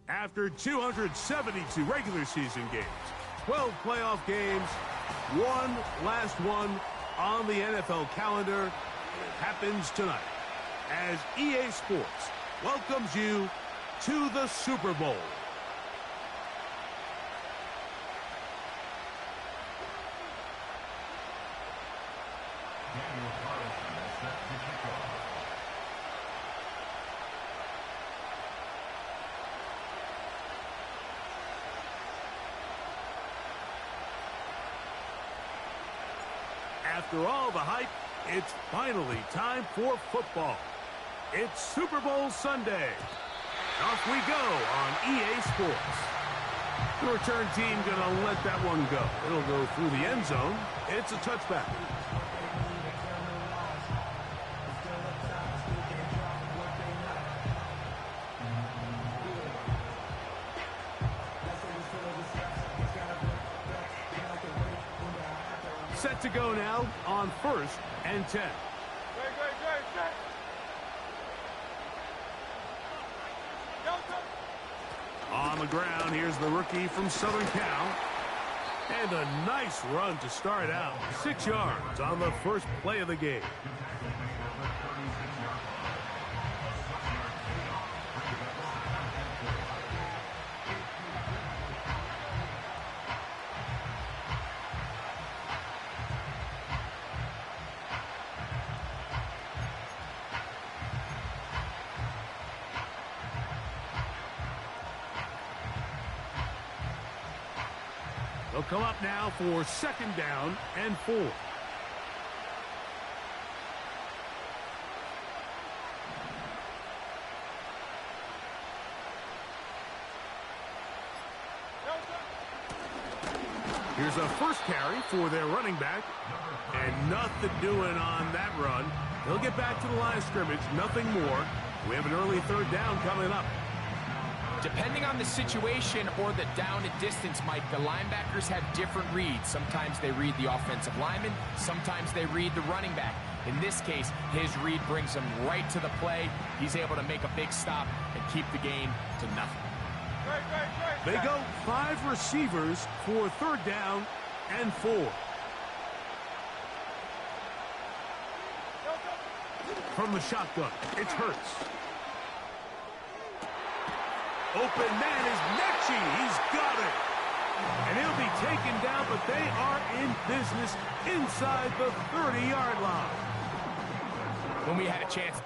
After 272 regular season games, 12 playoff games, one last one on the NFL calendar, and it happens tonight as EA Sports welcomes you to the Super Bowl. After all the hype, it's finally time for football. It's Super Bowl Sunday. Off we go on EA Sports. The return team gonna let that one go. It'll go through the end zone. It's a touchback. Set to go now on 1st and 10. On the ground, here's the rookie from Southern Cal. And a nice run to start out. 6 yards on the first play of the game. They'll come up now for 2nd down and 4. Here's a first carry for their running back. And nothing doing on that run. They'll get back to the line of scrimmage, nothing more. We have an early 3rd down coming up. Depending on the situation or the down and distance, Mike, the linebackers have different reads. Sometimes they read the offensive lineman. Sometimes they read the running back. In this case, his read brings him right to the play. He's able to make a big stop and keep the game to nothing. They go 5 receivers for 3rd down and 4. From the shotgun, it's Hurts. Open man is Mechie. He's got it. And he'll be taken down, but they are in business inside the 30-yard line. When we had a chance.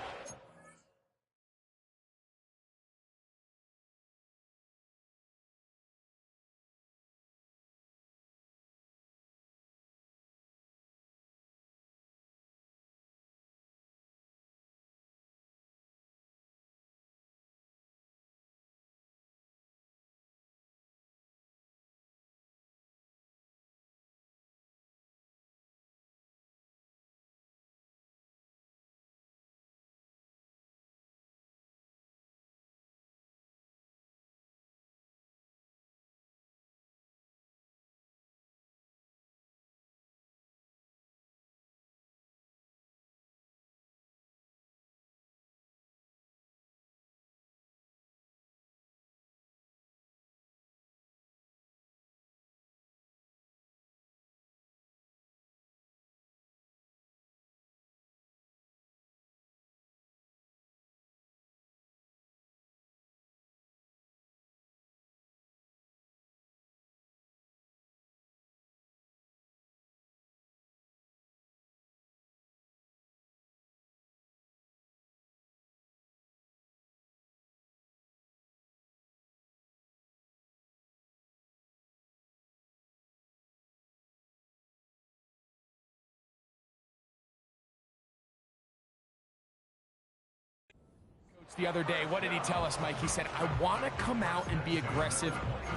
The other day, what did he tell us, Mike? He said, I want to come out and be aggressive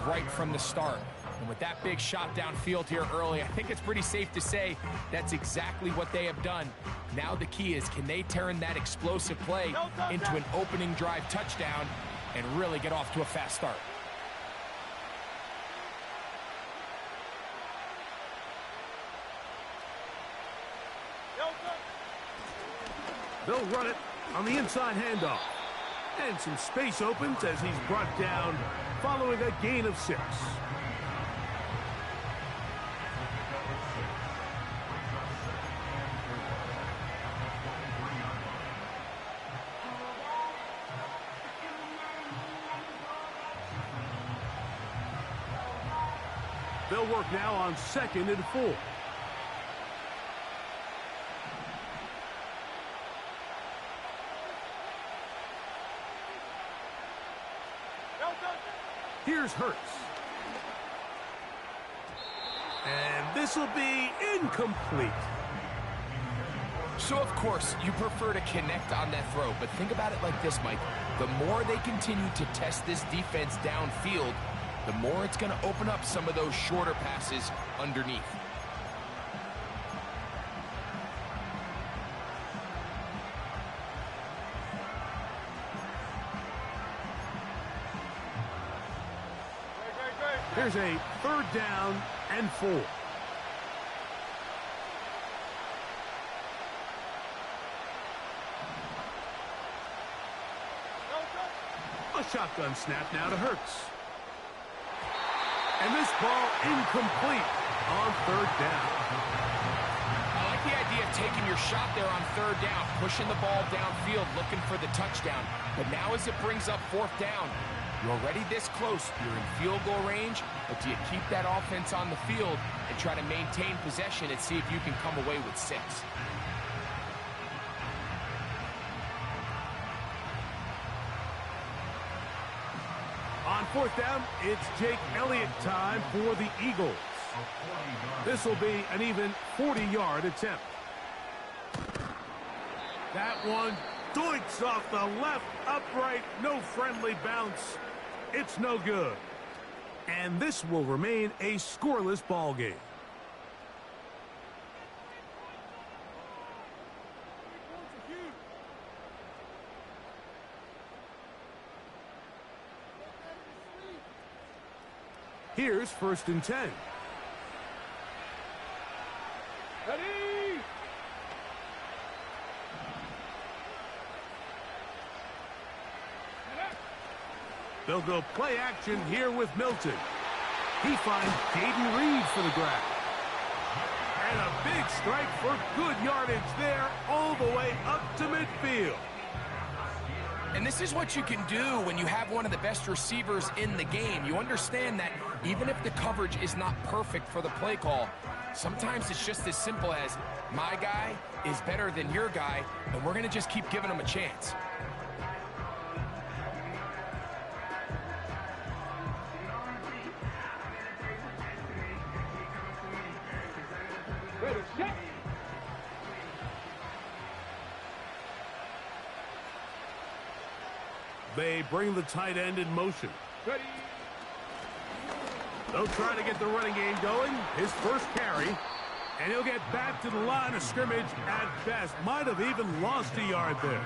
right from the start. And with that big shot downfield here early, I think it's pretty safe to say that's exactly what they have done. Now the key is, can they turn that explosive play into an opening drive touchdown and really get off to a fast start? They'll run it on the inside handoff. And some space opens as he's brought down following a gain of 6. They'll work now on 2nd and 4. Here's Hurts. And this will be incomplete. So, of course, you prefer to connect on that throw, but think about it like this, Mike. The more they continue to test this defense downfield, the more it's going to open up some of those shorter passes underneath. Here's a 3rd down and 4. A shotgun snap now to Hurts. And this ball incomplete on 3rd down. I like the idea of taking your shot there on 3rd down, pushing the ball downfield, looking for the touchdown. But now as it brings up 4th down, you're already this close. You're in field goal range, but do you keep that offense on the field and try to maintain possession and see if you can come away with 6? On 4th down, it's Jake Elliott time for the Eagles. This will be an even 40-yard attempt. That one doinks off the left upright, no friendly bounce. It's no good. And this will remain a scoreless ball game. Here's 1st and 10. Ready? They'll go play action here with Milton. He finds Caden Reed for the grab. And a big strike for good yardage there all the way up to midfield. And this is what you can do when you have one of the best receivers in the game. You understand that even if the coverage is not perfect for the play call, sometimes it's just as simple as my guy is better than your guy, and we're going to just keep giving him a chance. Ready, set. They bring the tight end in motion. Ready. They'll try to get the running game going. His first carry. And he'll get back to the line of scrimmage at best. Might have even lost a yard there.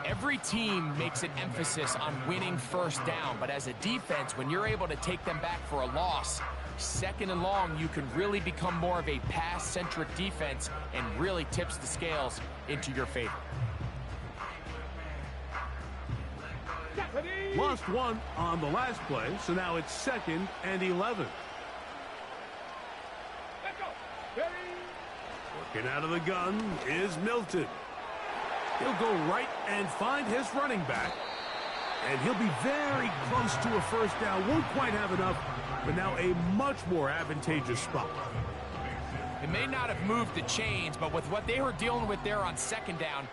Every team makes an emphasis on winning 1st down, but as a defense, when you're able to take them back for a loss, 2nd and long, you can really become more of a pass-centric defense and really tips the scales into your favor. Lost one on the last play, so now it's 2nd and 11. Working out of the gun is Milton. He'll go right and find his running back. And he'll be very close to a 1st down. Won't quite have enough, but now a much more advantageous spot. It may not have moved the chains, but with what they were dealing with there on 2nd down,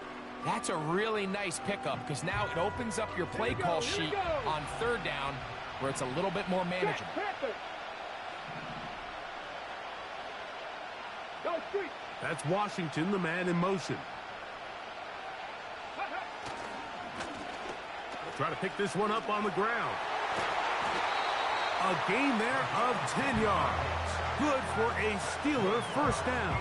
that's a really nice pickup because now it opens up your play call sheet on 3rd down where it's a little bit more manageable. That's Washington, the man in motion. Try to pick this one up on the ground. A gain there of 10 yards. Good for a Steeler 1st down.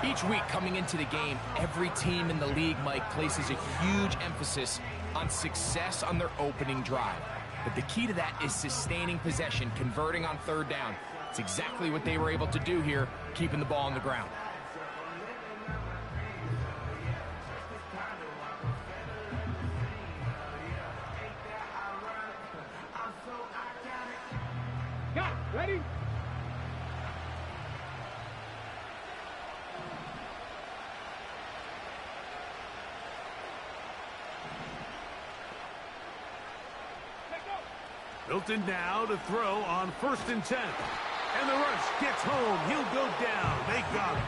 Each week coming into the game, every team in the league, Mike, places a huge emphasis on success on their opening drive. But the key to that is sustaining possession, converting on 3rd down. It's exactly what they were able to do here, keeping the ball on the ground. Milton now to throw on 1st and 10. And the rush gets home. He'll go down. They got him.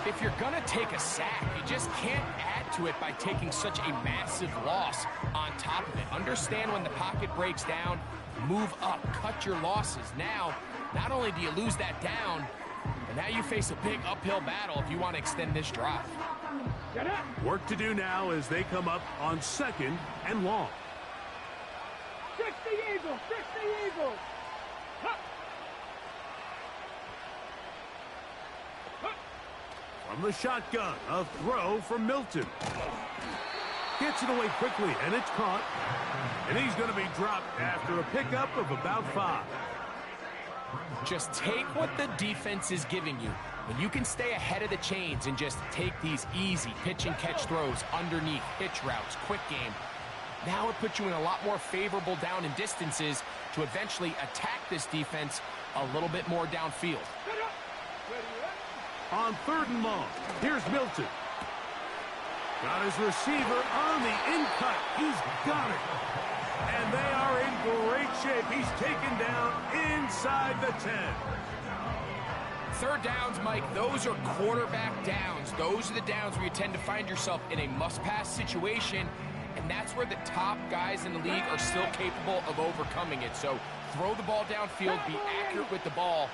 If you're going to take a sack, you just can't add to it by taking such a massive loss on top of it. Understand when the pocket breaks down, move up, cut your losses. Now, not only do you lose that down, but now you face a big uphill battle if you want to extend this drive. Work to do now as they come up on 2nd and long. 60 Eagles, 60 Eagles. From the shotgun, a throw from Milton. Gets it away quickly, and it's caught. And he's going to be dropped after a pickup of about 5. Just take what the defense is giving you. When you can stay ahead of the chains and just take these easy pitch and catch throws underneath, hitch routes, quick game, now it puts you in a lot more favorable down and distances to eventually attack this defense a little bit more downfield. On 3rd and long, here's Milton. Got his receiver on the in-cut. He's got it. And they are in great shape. He's taken down inside the 10. 3rd downs, Mike, those are quarterback downs. Those are the downs where you tend to find yourself in a must-pass situation, and that's where the top guys in the league are still capable of overcoming it. So throw the ball downfield, be accurate with the ball.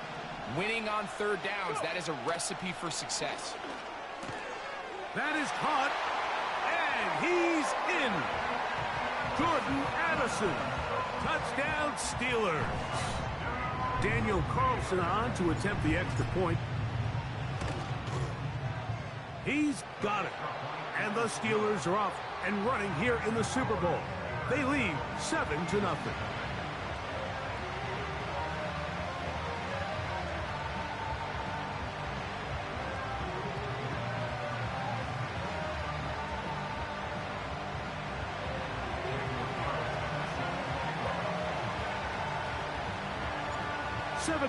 Winning on 3rd downs, that is a recipe for success. That is caught, and he's in. Jordan Addison, touchdown Steelers. Daniel Carlson on to attempt the extra point. He's got it. And the Steelers are off and running here in the Super Bowl. They lead 7-0.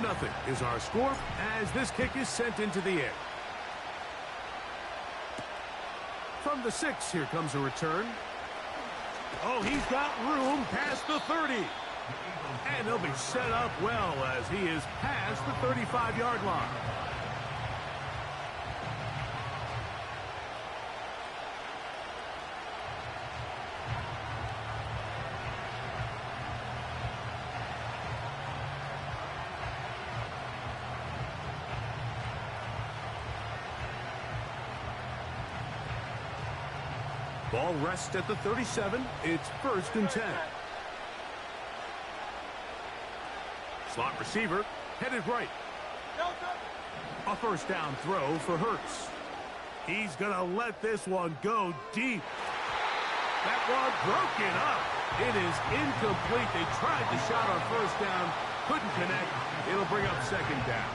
Nothing is our score as this kick is sent into the air. From the 6, here comes a return. Oh, he's got room past the 30. And he'll be set up well as he is past the 35-yard line. Ball rests at the 37. It's 1st and 10. Slot receiver headed right. A 1st down throw for Hurts. He's going to let this one go deep. That one broken up. It is incomplete. They tried the shot on 1st down. Couldn't connect. It'll bring up 2nd down.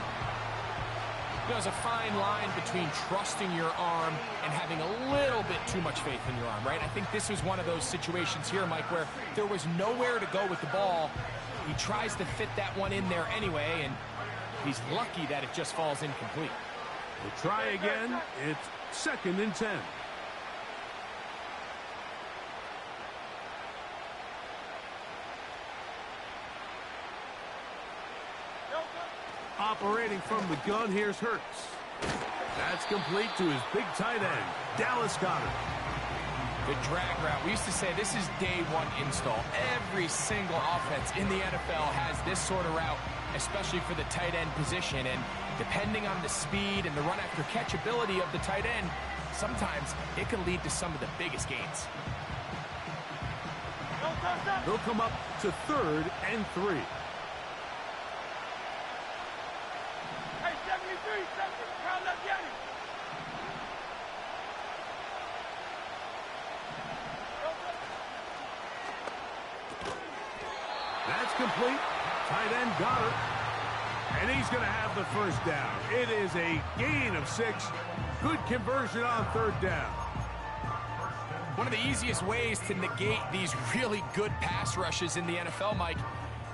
There's a fine line between trusting your arm and having a little bit too much faith in your arm, right? I think this was one of those situations here, Mike, where there was nowhere to go with the ball. He tries to fit that one in there anyway, and he's lucky that it just falls incomplete. We'll try again. It's 2nd and 10. Operating from the gun, here's Hurts. That's complete to his big tight end, Dallas Goedert. The drag route. We used to say this is day one install. Every single offense in the NFL has this sort of route, especially for the tight end position. And depending on the speed and the run after catch ability of the tight end, sometimes it can lead to some of the biggest gains. They'll come up to 3rd and 3. That's complete. Tight end Goedert. And he's going to have the 1st down. It is a gain of 6. Good conversion on 3rd down. One of the easiest ways to negate these really good pass rushes in the NFL, Mike,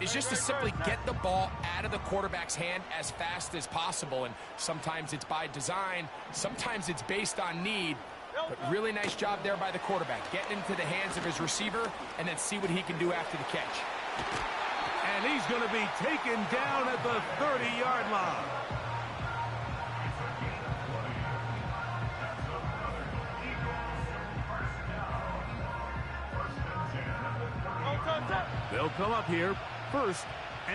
is just to simply get the ball out of the quarterback's hand as fast as possible. And sometimes it's by design, sometimes it's based on need. But really nice job there by the quarterback, getting into the hands of his receiver and then see what he can do after the catch. And he's going to be taken down at the 30-yard line. They'll come up here, 1st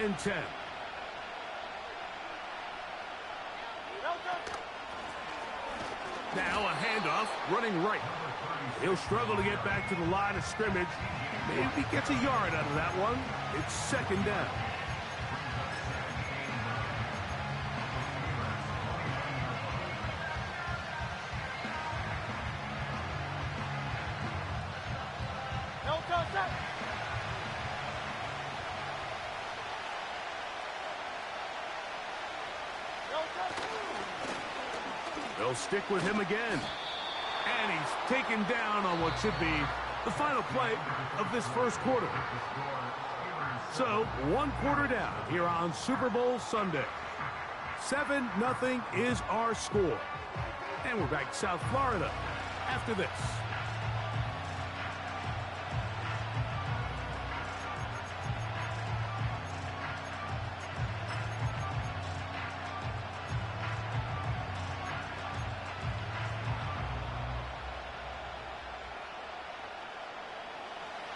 and 10. Now a handoff, running right. He'll struggle to get back to the line of scrimmage. Maybe gets a yard out of that one. It's 2nd down. They'll stick with him again. And he's taken down on what should be the final play of this 1st quarter. So, 1 quarter down here on Super Bowl Sunday. 7-0 is our score. And we're back to South Florida after this.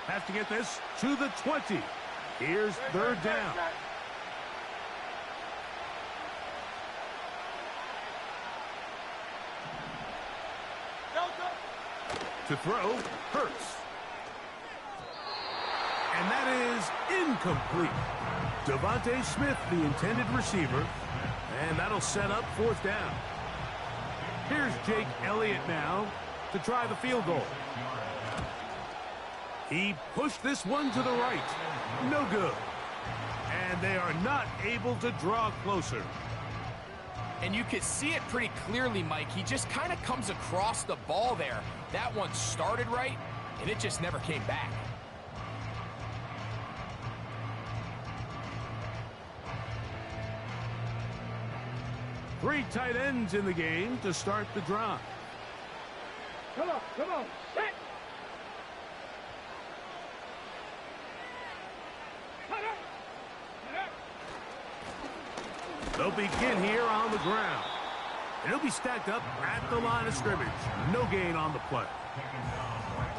Have to get this to the 20. Here's 3rd down. To throw, Hurts. And that is incomplete. Devontae Smith, the intended receiver. And that'll set up 4th down. Here's Jake Elliott now to try the field goal. He pushed this one to the right. No good. And they are not able to draw closer. And you could see it pretty clearly, Mike. He just kind of comes across the ball there. That one started right, and it just never came back. Three tight ends in the game to start the drive. Come on, set. They'll begin here on the ground. And he'll be stacked up at the line of scrimmage. No gain on the play.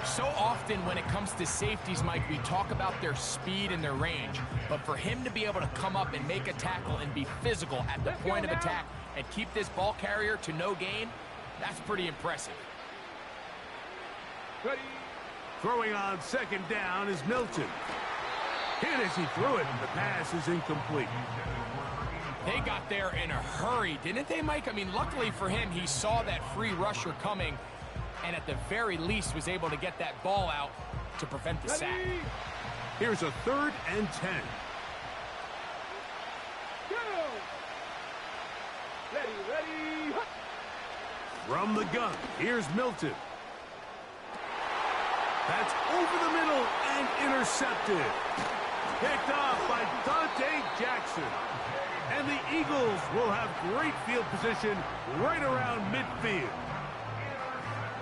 So often when it comes to safeties, Mike, we talk about their speed and their range. But for him to be able to come up and make a tackle and be physical at the point of attack and keep this ball carrier to no gain, that's pretty impressive. Ready. Throwing on 2nd down is Milton. Hit as he threw it, and the pass is incomplete. They got there in a hurry, didn't they, Mike? I mean, luckily for him, he saw that free rusher coming and at the very least was able to get that ball out to prevent the sack. Here's a 3rd and 10. Go. Ready. From the gun, here's Milton. That's over the middle and intercepted. Picked off by Dante Jackson. And the Eagles will have great field position right around midfield.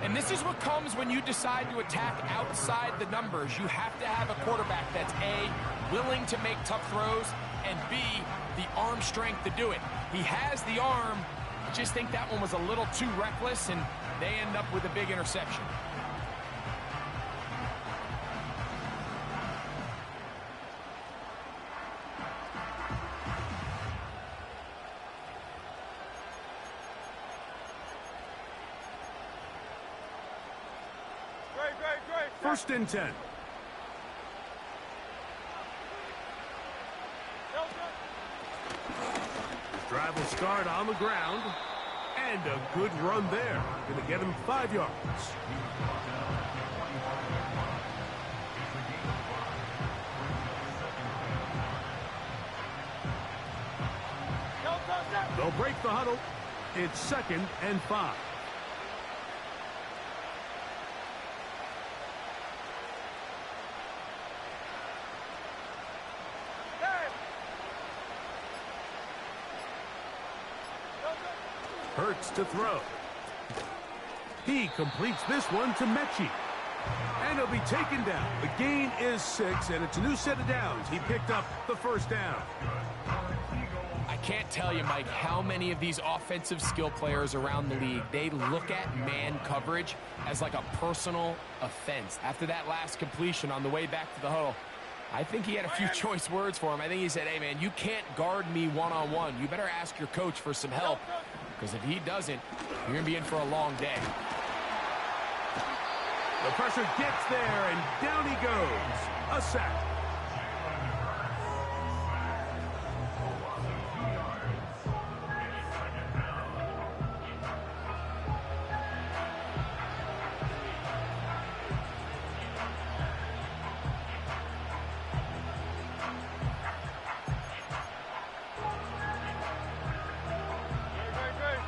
And this is what comes when you decide to attack outside the numbers. You have to have a quarterback that's A, willing to make tough throws, and B, the arm strength to do it. He has the arm. I just think that one was a little too reckless, and they end up with a big interception. Great. 1st and 10. Drive will start on the ground. And a good run there. Going to get him 5 yards. They'll break the huddle. It's 2nd and 5. Hurts to throw. He completes this one to Mechie. And he'll be taken down. The gain is 6, and it's a new set of downs. He picked up the first down. I can't tell you, Mike, how many of these offensive skill players around the league, they look at man coverage as like a personal offense. After that last completion on the way back to the huddle, I think he had a few choice words for him. I think he said, hey, man, you can't guard me one-on-one. You better ask your coach for some help, because if he doesn't, you're going to be in for a long day. The pressure gets there, and down he goes. A sack.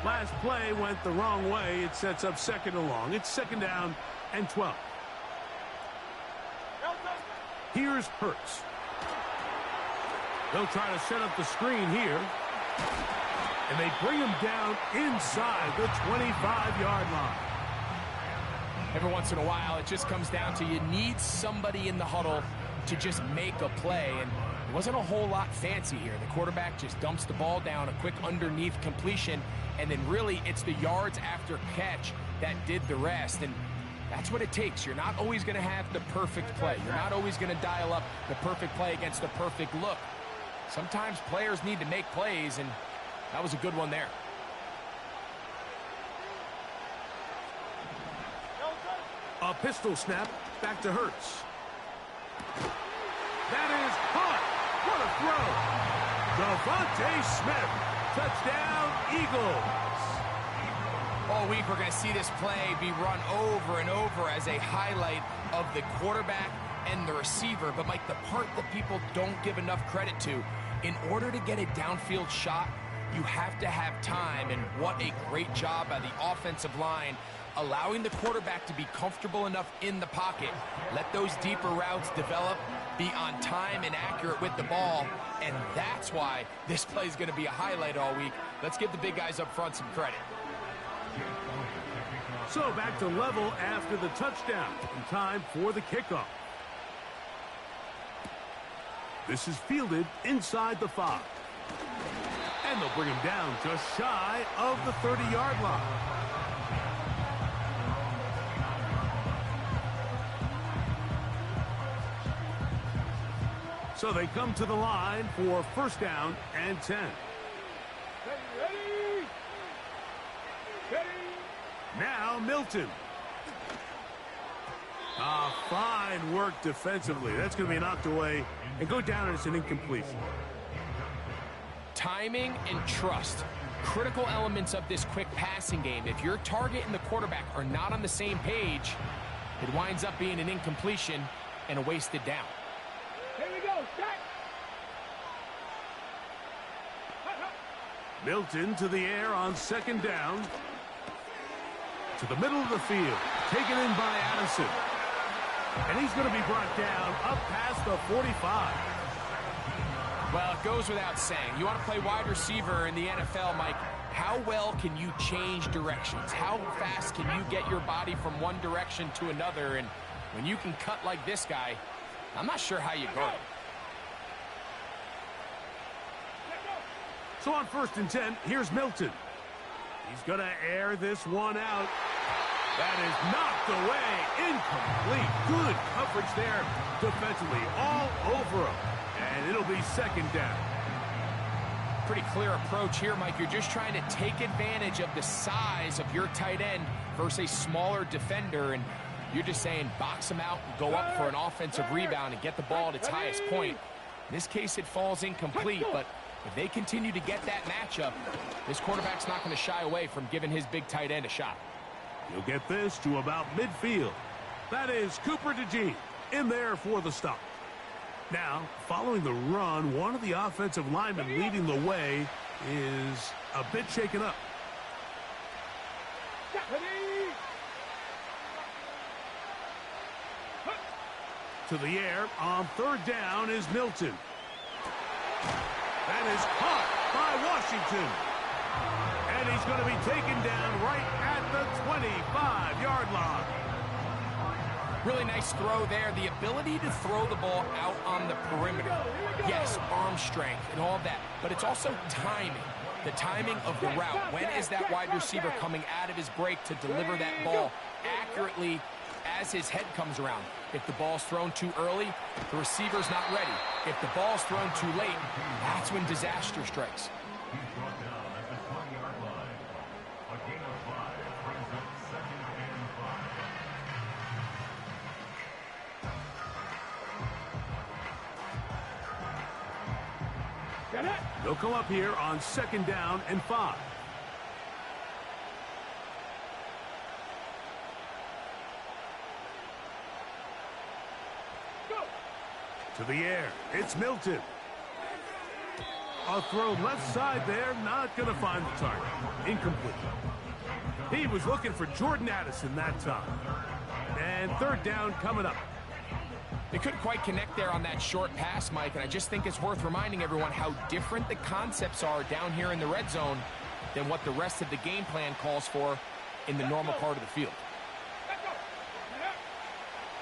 Last play went the wrong way. It sets up second and long. It's second down and 12. Here's Hurts. They'll try to set up the screen here. And they bring him down inside the 25-yard line. Every once in a while, it just comes down to you need somebody in the huddle to just make a play. And it wasn't a whole lot fancy here. The quarterback just dumps the ball down, a quick underneath completion, and then really it's the yards after catch that did the rest. And that's what it takes. You're not always going to have the perfect play. You're not always going to dial up the perfect play against the perfect look. Sometimes players need to make plays, and that was a good one there. A pistol snap back to Hurts. That is caught. What a throw. Devontae Smith. Touchdown, Eagles. All week we're going to see this play be run over and over as a highlight of the quarterback and the receiver. But, Mike, the part that people don't give enough credit to, in order to get a downfield shot, you have to have time. And what a great job by the offensive line, allowing the quarterback to be comfortable enough in the pocket, let those deeper routes develop, be on time and accurate with the ball, and that's why this play is going to be a highlight all week. Let's give the big guys up front some credit. So back to level after the touchdown, in time for the kickoff. This is fielded inside the 5. And they'll bring him down just shy of the 30-yard line. So they come to the line for first down and 10. Ready? Ready? Now Milton. Fine work defensively. That's going to be knocked away and go down as an incompletion. Timing and trust, critical elements of this quick passing game. If your target and the quarterback are not on the same page, it winds up being an incompletion and a wasted down. Here we go. Set. Milton to the air on second down. To the middle of the field. Taken in by Addison. And he's going to be brought down up past the 45. Well, it goes without saying. You want to play wide receiver in the NFL, Mike, how well can you change directions? How fast can you get your body from one direction to another? And when you can cut like this guy, I'm not sure how you guard it. So on first and 10, here's Milton. He's going to air this one out. That is knocked away. Incomplete. Good coverage there defensively. All over him. And it'll be second down. Pretty clear approach here, Mike. You're just trying to take advantage of the size of your tight end versus a smaller defender. And you're just saying box him out, go up for an offensive rebound and get the ball at its highest point. In this case, it falls incomplete, but if they continue to get that matchup, this quarterback's not going to shy away from giving his big tight end a shot. You'll get this to about midfield. That is Cooper DeJean in there for the stop. Now, following the run, one of the offensive linemen leading the way is a bit shaken up. To the air on third down is Milton. That is caught by Washington. And he's going to be taken down right at the 25-yard line. Really nice throw there. The ability to throw the ball out on the perimeter. Yes, arm strength and all of that, but it's also timing. The timing of the route. When is that wide receiver coming out of his break to deliver that ball accurately as his head comes around? If the ball's thrown too early, the receiver's not ready. If the ball's thrown too late, that's when disaster strikes. They'll come up here on 2nd down and 5. Go. To the air, it's Milton. A throw left side there, not going to find the target. Incomplete. He was looking for Jordan Addison that time. And 3rd down coming up. They couldn't quite connect there on that short pass, Mike, and I just think it's worth reminding everyone how different the concepts are down here in the red zone than what the rest of the game plan calls for in the normal part of the field.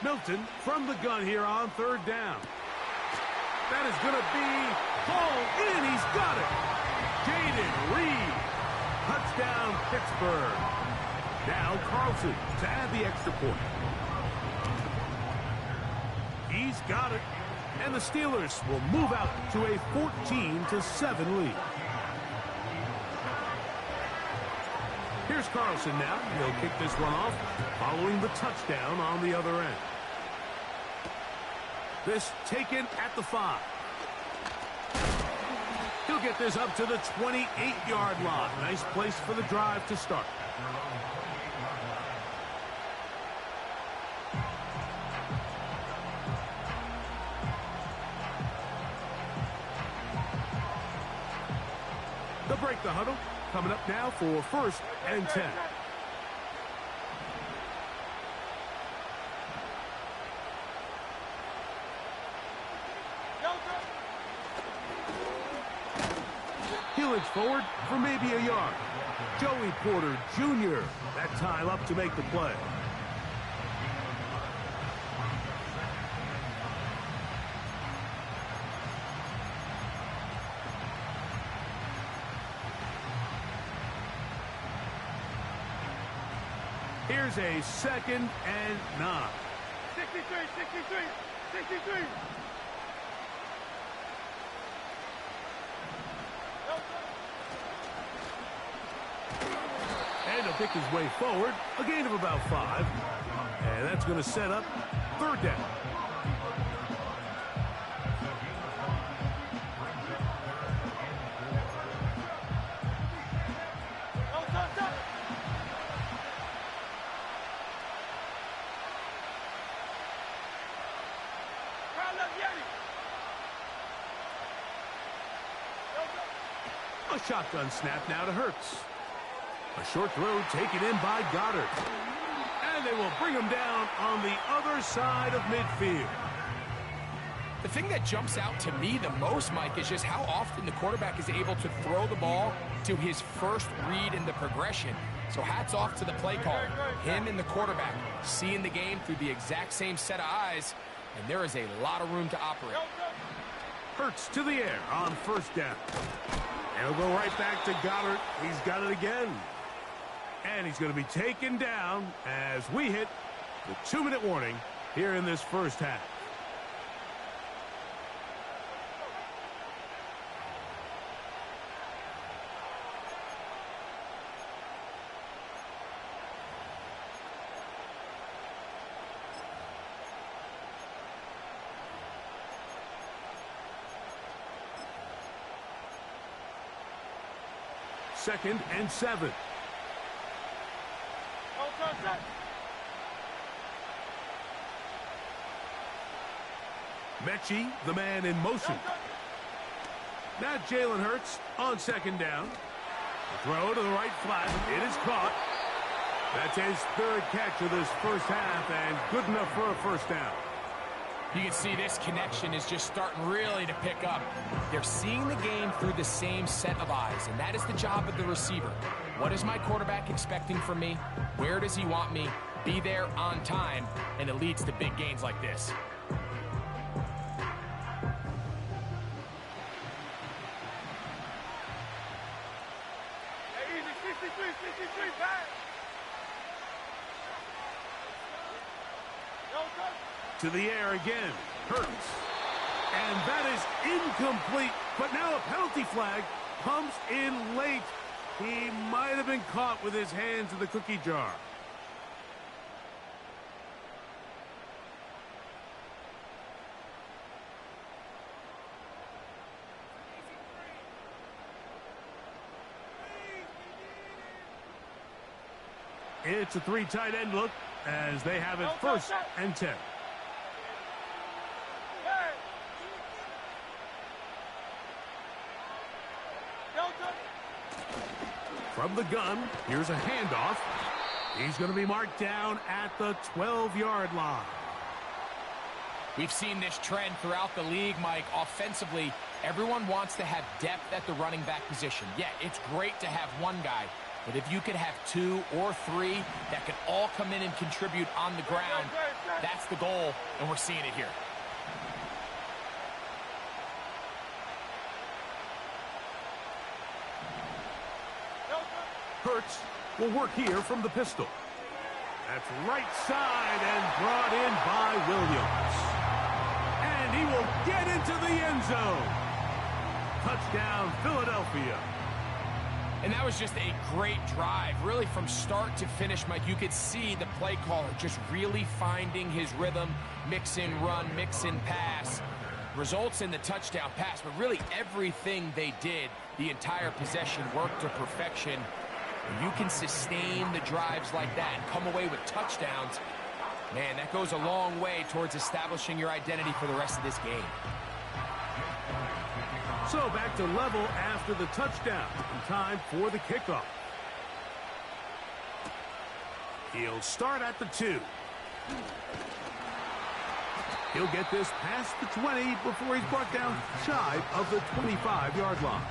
Milton from the gun here on 3rd down. That is going to be hauled in. He's got it. Jaden Reed. Touchdown, Pittsburgh. Now Carlson to add the extra point. He's got it. And the Steelers will move out to a 14-7 lead. Here's Carlson now. He'll kick this one off following the touchdown on the other end. This taken at the 5. He'll get this up to the 28-yard line. Nice place for the drive to start. They'll break the huddle. Coming up now for 1st and 10. He'll inch forward for maybe a yard. Joey Porter Jr. that time up to make the play. Here's a 2nd and 9. 63. And he'll pick his way forward, a gain of about 5. And that's going to set up 3rd down. A shotgun snap now to Hurts. A short throw taken in by Goddard. And they will bring him down on the other side of midfield. The thing that jumps out to me the most, Mike, is just how often the quarterback is able to throw the ball to his first read in the progression. So hats off to the play caller. Him and the quarterback seeing the game through the exact same set of eyes, and there is a lot of room to operate. Hurts to the air on 1st down. And he'll go right back to Goddard. He's got it again. And he's going to be taken down as we hit the 2-minute warning here in this first half. Second and 7. Mechie, the man in motion. Now Jalen Hurts on 2nd down. The throw to the right flat. It is caught. That's his 3rd catch of this first half, and good enough for a 1st down. You can see this connection is just starting really to pick up. They're seeing the game through the same set of eyes, and that is the job of the receiver. What is my quarterback expecting from me? Where does he want me? be there on time, and it leads to big gains like this. Easy, 63, 63, back. To the air again. Hurts. And that is incomplete. But now a penalty flag comes in late. He might have been caught with his hands in the cookie jar. It's a 3 tight end look as they have it 1st and 10. From the gun, here's a handoff. He's going to be marked down at the 12-yard line. We've seen this trend throughout the league, Mike. Offensively, everyone wants to have depth at the running back position. Yeah, it's great to have one guy, but if you could have 2 or 3 that could all come in and contribute on the ground, that's the goal, and we're seeing it here. Hurts will work here from the pistol. That's right side and brought in by Williams. And he will get into the end zone. Touchdown, Philadelphia. And that was just a great drive. Really, from start to finish, Mike, you could see the play caller just really finding his rhythm, mix in run, mix in pass. Results in the touchdown pass, but really everything they did, the entire possession worked to perfection. When you can sustain the drives like that and come away with touchdowns, man, that goes a long way towards establishing your identity for the rest of this game. So back to level after the touchdown. And time for the kickoff. He'll start at the 2. He'll get this past the 20 before he's brought down shy of the 25-yard line.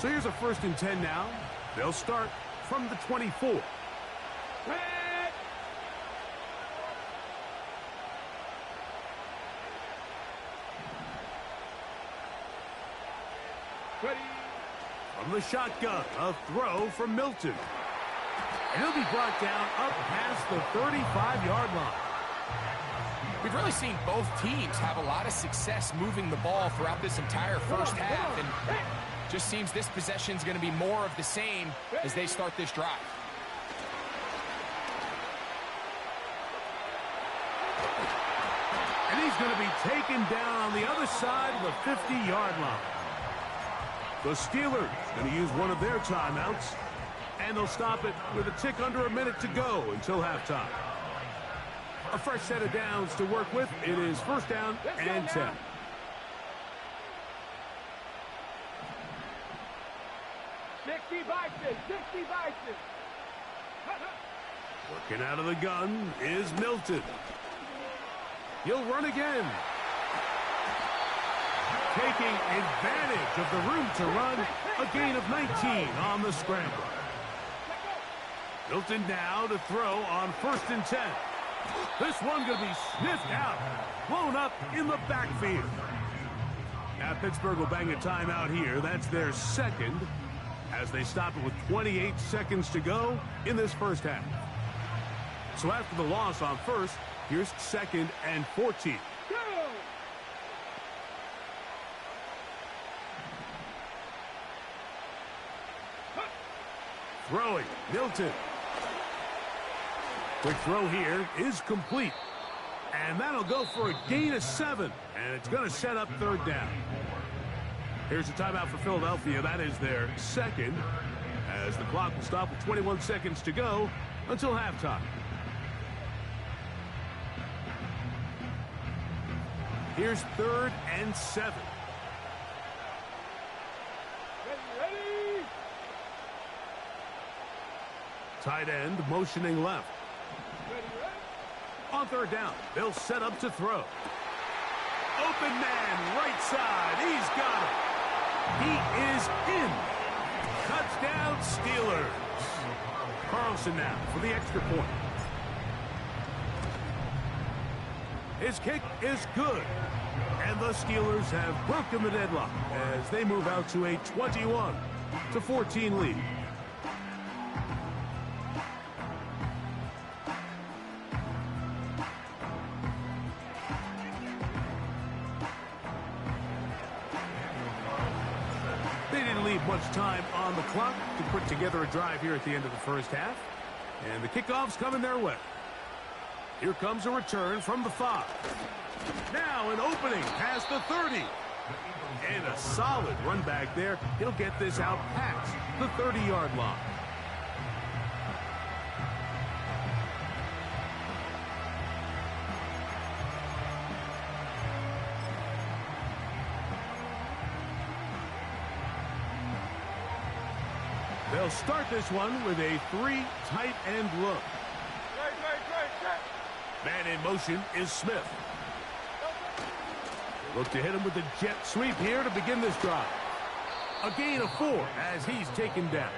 So here's a 1st and 10 now. They'll start from the 24. Ready. From the shotgun, a throw from Milton. And he'll be brought down up past the 35-yard line. We've really seen both teams have a lot of success moving the ball throughout this entire first half, and just seems this possession is going to be more of the same as they start this drive. And he's going to be taken down on the other side of the 50-yard line. The Steelers going to use one of their timeouts, and they'll stop it with a tick under a minute to go until halftime. A fresh set of downs to work with. It is 1st down and 10. Working out of the gun is Milton. He'll run again. Taking advantage of the room to run. A gain of 19 on the scramble. Milton now to throw on 1st and 10. This one going to be sniffed out. Blown up in the backfield. Now Pittsburgh will bang a timeout here. That's their 2nd as they stop it with 28 seconds to go in this first half. So after the loss on 1st, here's 2nd and 14. Throwing, Milton. Quick throw here is complete. And that'll go for a gain of 7. And it's going to set up 3rd down. Here's a timeout for Philadelphia. That is their 2nd, as the clock will stop with 21 seconds to go until halftime. Here's 3rd and 7. Ready. Tight end motioning left. Ready. On third down, they'll set up to throw. Open man, right side. He's got it. He is in. Touchdown, Steelers. Carlson now for the extra point. His kick is good. And the Steelers have broken the deadlock as they move out to a 21-14 lead. They didn't leave much time on the clock to put together a drive here at the end of the first half. And the kickoff's coming their way. Here comes a return from the 5. Now an opening past the 30. And a solid run back there. He'll get this out past the 30-yard line. They'll start this one with a 3 tight end look. Man in motion is Smith. Look to hit him with the jet sweep here to begin this drive. A gain of 4 as he's taken down.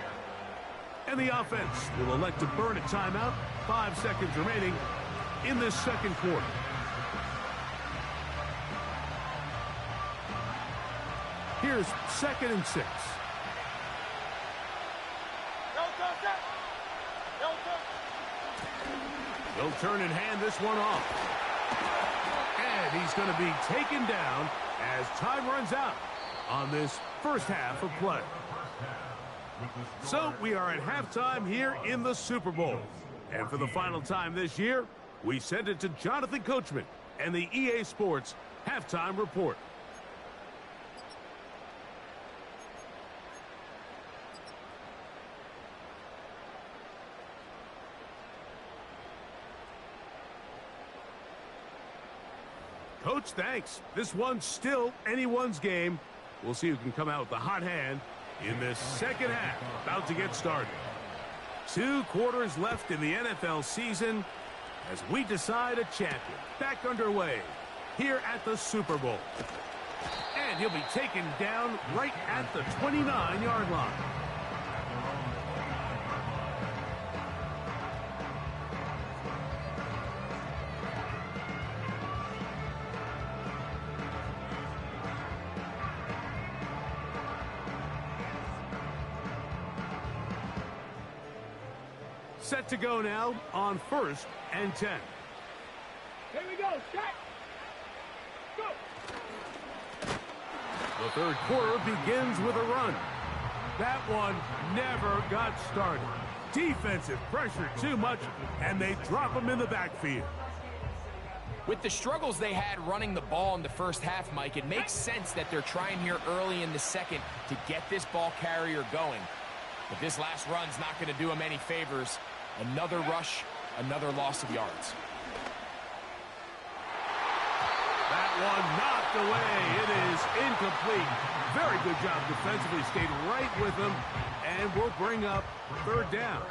And the offense will elect to burn a timeout. 5 seconds remaining in this second quarter. Here's 2nd and 6. They'll turn and hand this one off. And he's going to be taken down as time runs out on this first half of play. So we are at halftime here in the Super Bowl. And for the final time this year, we send it to Jonathan Coachman and the EA Sports Halftime Report. Coach, thanks. This one's still anyone's game. We'll see who can come out with the hot hand in this second half. About to get started. 2 quarters left in the NFL season as we decide a champion. Back underway here at the Super Bowl. And he'll be taken down right at the 29-yard line. Set to go now on 1st and 10. Here we go, set, go. The third quarter begins with a run. That one never got started. Defensive pressure too much, and they drop him in the backfield. With the struggles they had running the ball in the first half, Mike, it makes sense that they're trying here early in the second to get this ball carrier going. But this last run's not going to do him any favors. Another rush, another loss of yards. That one knocked away. It is incomplete. Very good job defensively. Stayed right with him and will bring up 3rd down.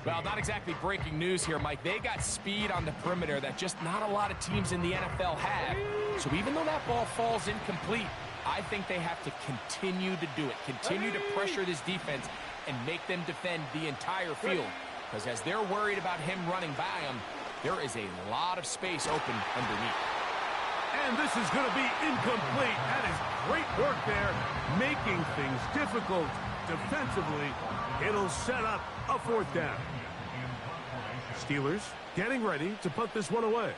Well, not exactly breaking news here, Mike. They got speed on the perimeter that just not a lot of teams in the NFL have. So even though that ball falls incomplete, I think they have to continue to do it. Continue to pressure this defense and make them defend the entire field. Because as they're worried about him running by them, there is a lot of space open underneath. And this is going to be incomplete. That is great work there, making things difficult defensively. It'll set up a 4th down. Steelers getting ready to put this one away.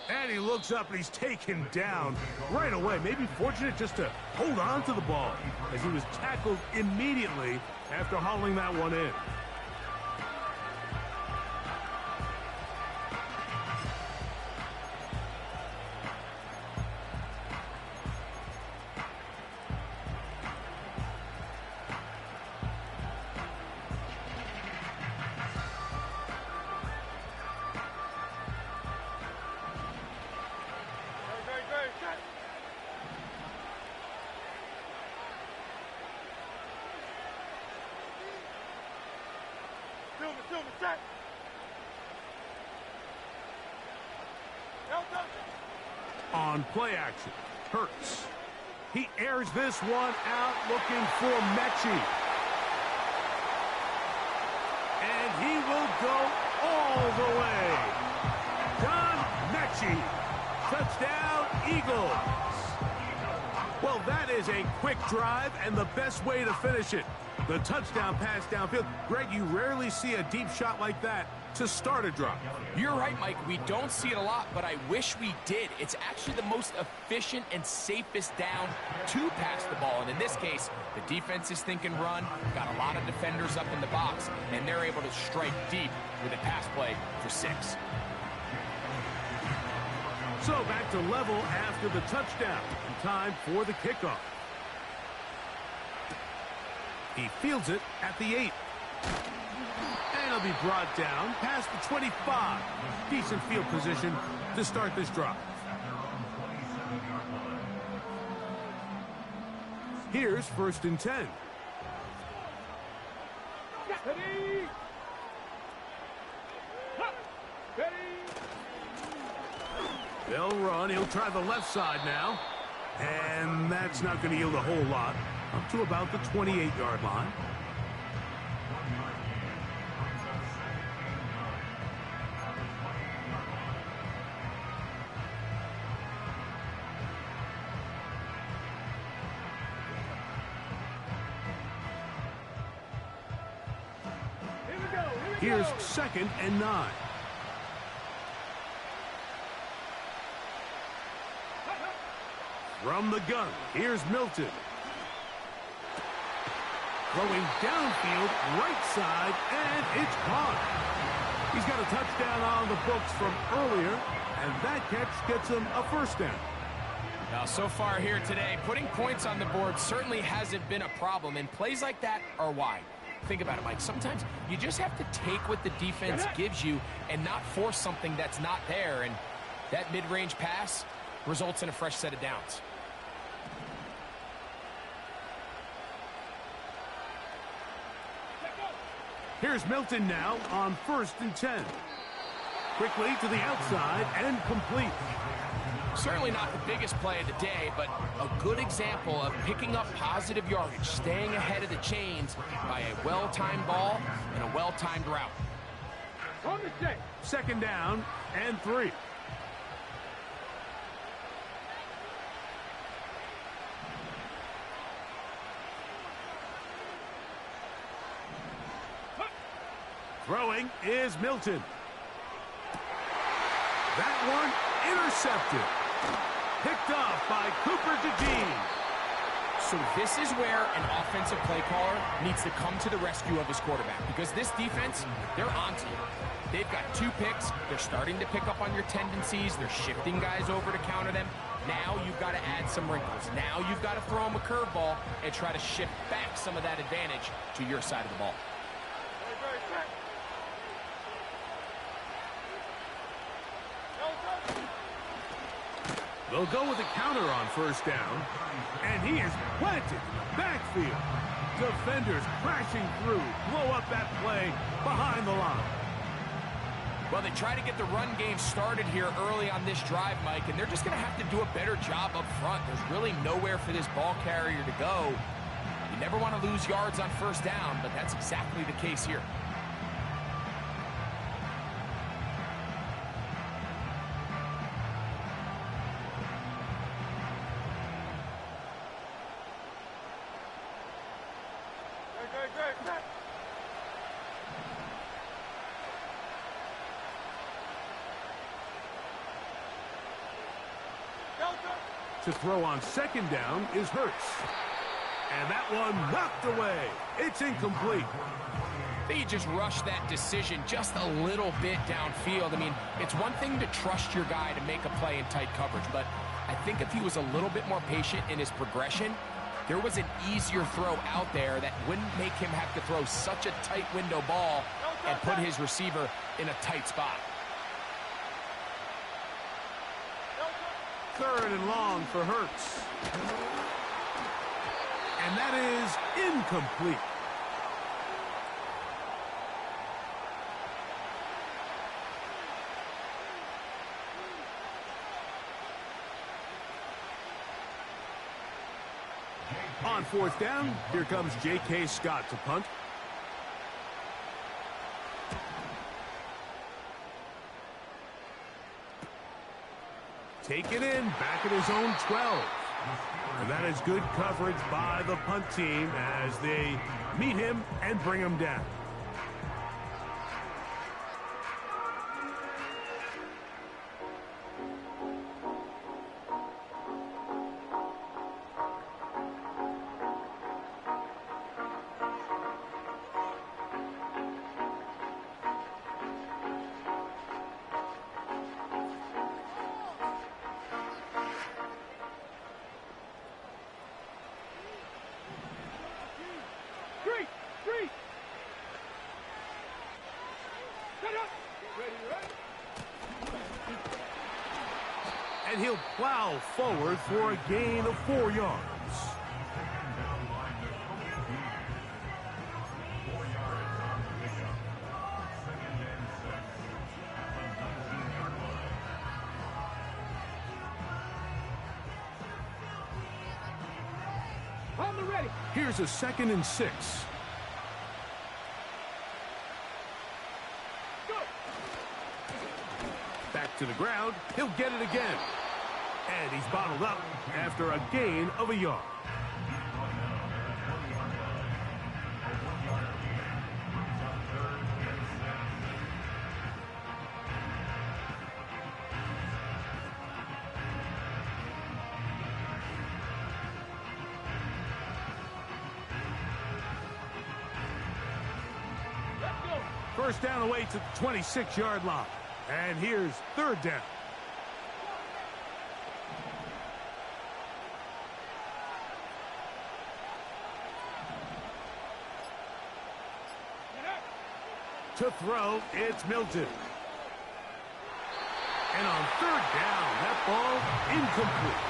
And he looks up and he's taken down right away. Maybe fortunate just to hold on to the ball as he was tackled immediately after hauling that one in. On play action, Hurts. He airs this one out looking for Mechie. And he will go all the way. John Mechie. Touchdown, Eagles. Well, that is a quick drive and the best way to finish it. The touchdown pass downfield. Greg, you rarely see a deep shot like that to start a drive. You're right, Mike. We don't see it a lot, but I wish we did. It's actually the most efficient and safest down to pass the ball. And in this case, the defense is thinking run, got a lot of defenders up in the box, and they're able to strike deep with a pass play for 6. So back to level after the touchdown. And time for the kickoff. He fields it at the 8. And he'll be brought down past the 25. Decent field position to start this drive. Here's 1st and 10. Ready. Ready. They'll run. He'll try the left side now. And that's not going to yield a whole lot. Up to about the 28-yard line. Here's 2nd and 9. From the gun, here's Milton. Throwing downfield, right side, and it's caught. He's got a touchdown on the books from earlier, and that catch gets him a 1st down. Now, so far here today, putting points on the board certainly hasn't been a problem, and plays like that are why. Think about it, Mike. Sometimes you just have to take what the defense gives you and not force something that's not there, and that mid-range pass results in a fresh set of downs. Here's Milton now on 1st and 10. Quickly to the outside and complete. Certainly not the biggest play of the day, but a good example of picking up positive yardage, staying ahead of the chains by a well-timed ball and a well-timed route. 2nd down and 3. Throwing is Milton. That one intercepted. Picked off by Cooper DeJean. So this is where an offensive play caller needs to come to the rescue of his quarterback, because this defense, they're onto you. They've got 2 picks. They're starting to pick up on your tendencies. They're shifting guys over to counter them. Now you've got to add some wrinkles. Now you've got to throw them a curveball and try to shift back some of that advantage to your side of the ball. They'll go with a counter on 1st down. And he is planted in the backfield. Defenders crashing through. Blow up that play behind the line. Well, they try to get the run game started here early on this drive, Mike, and they're just going to have to do a better job up front. There's really nowhere for this ball carrier to go. You never want to lose yards on 1st down, but that's exactly the case here. To throw on 2nd down is Hurts. And that one knocked away. It's incomplete. They just rushed that decision just a little bit downfield. I mean, it's one thing to trust your guy to make a play in tight coverage, but I think if he was a little bit more patient in his progression, there was an easier throw out there that wouldn't make him have to throw such a tight window ball and put his receiver in a tight spot. 3rd and long for Hurts. And that is incomplete. On fourth down, here comes J.K. Scott to punt. Taken in, back at his own 12. And that is good coverage by the punt team as they meet him and bring him down. And he'll plow forward for a gain of 4 yards. On the ready. Here's a 2nd and 6. Back to the ground. He'll get it again. And he's bottled up after a gain of a yard. First down away to the 26-yard line. And here's 3rd down. To throw, it's Milton. And on 3rd down, that ball incomplete.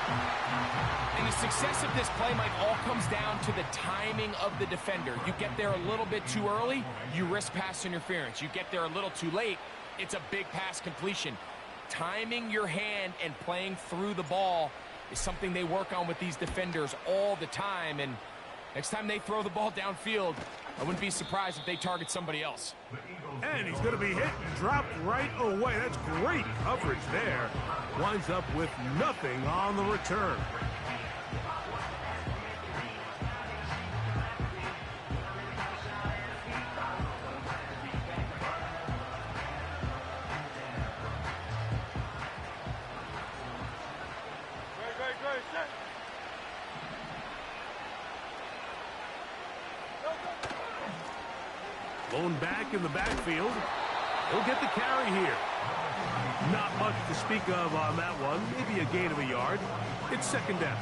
And the success of this play, Mike, all comes down to the timing of the defender. You get there a little bit too early, you risk pass interference. You get there a little too late, it's a big pass completion. Timing your hand and playing through the ball is something they work on with these defenders all the time. And next time they throw the ball downfield, I wouldn't be surprised if they target somebody else. And he's going to be hit and dropped right away. That's great coverage there. Winds up with nothing on the return. Blown back in the backfield. He'll get the carry here. Not much to speak of on that one. Maybe a gain of a yard. It's 2nd down.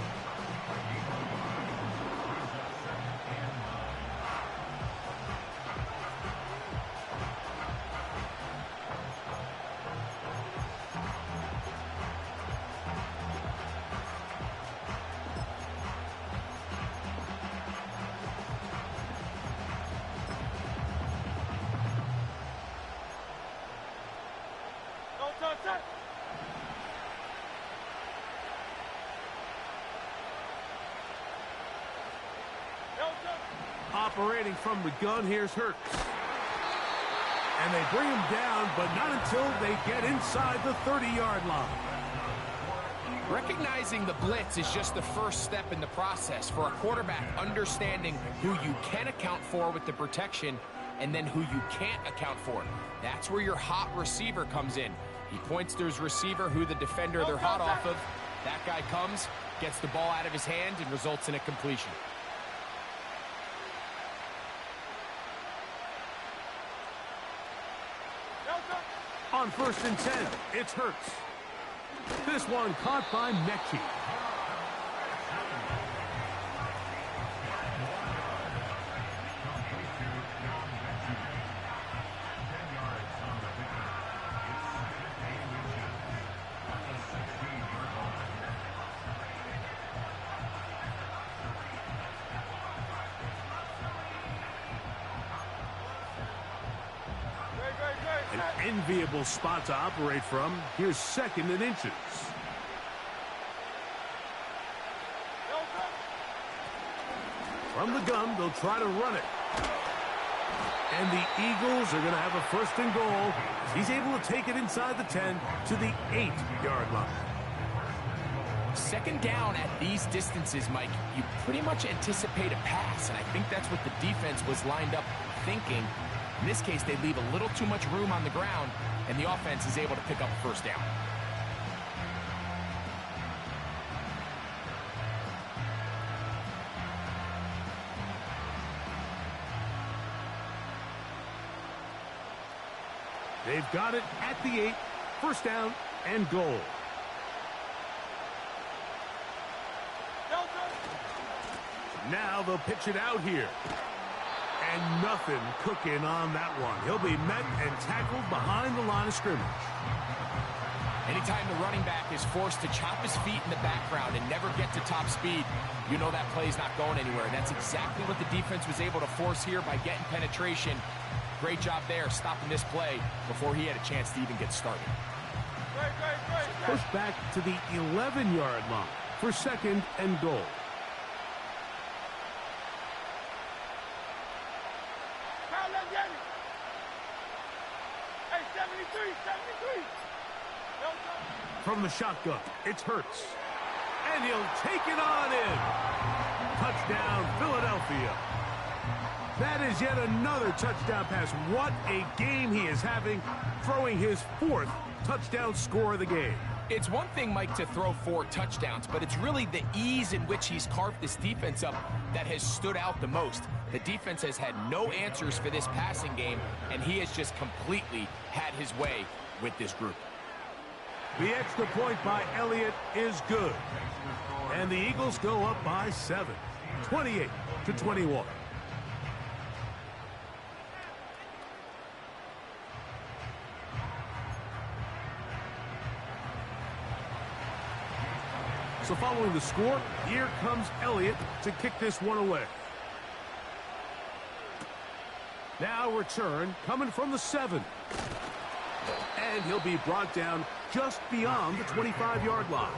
Operating from the gun, here's Hurts. And they bring him down, but not until they get inside the 30-yard line. Recognizing the blitz is just the first step in the process for a quarterback, understanding who you can account for with the protection and then who you can't account for. That's where your hot receiver comes in. He points to his receiver, who the defender they're hot off of. That guy comes, gets the ball out of his hand, and results in a completion. On 1st and 10, it's Hurts. This one caught by Mechie. An enviable spot to operate from. Here's 2nd and inches. From the gun, they'll try to run it. And the Eagles are going to have a 1st and goal. He's able to take it inside the 10 to the 8-yard line. 2nd down at these distances, Mike, you pretty much anticipate a pass, and I think that's what the defense was lined up thinking. In this case, they leave a little too much room on the ground, and the offense is able to pick up a 1st down. They've got it at the 8, 1st down and goal. Now they'll pitch it out here. And nothing cooking on that one. He'll be met and tackled behind the line of scrimmage. Anytime the running back is forced to chop his feet in the background and never get to top speed, you know that play's not going anywhere. That's exactly what the defense was able to force here by getting penetration. Great job there, stopping this play before he had a chance to even get started. Push back to the 11-yard line for 2nd and goal. From the shotgun, it's Hurts. And he'll take it on in. Touchdown, Philadelphia. That is yet another touchdown pass. What a game he is having, throwing his 4th touchdown score of the game. It's one thing, Mike, to throw 4 touchdowns, but it's really the ease in which he's carved this defense up that has stood out the most. The defense has had no answers for this passing game, and he has just completely had his way with this group. The extra point by Elliott is good. And the Eagles go up by 7, 28-21. So following the score, here comes Elliott to kick this one away. Now return coming from the 7. And he'll be brought down just beyond the 25-yard line.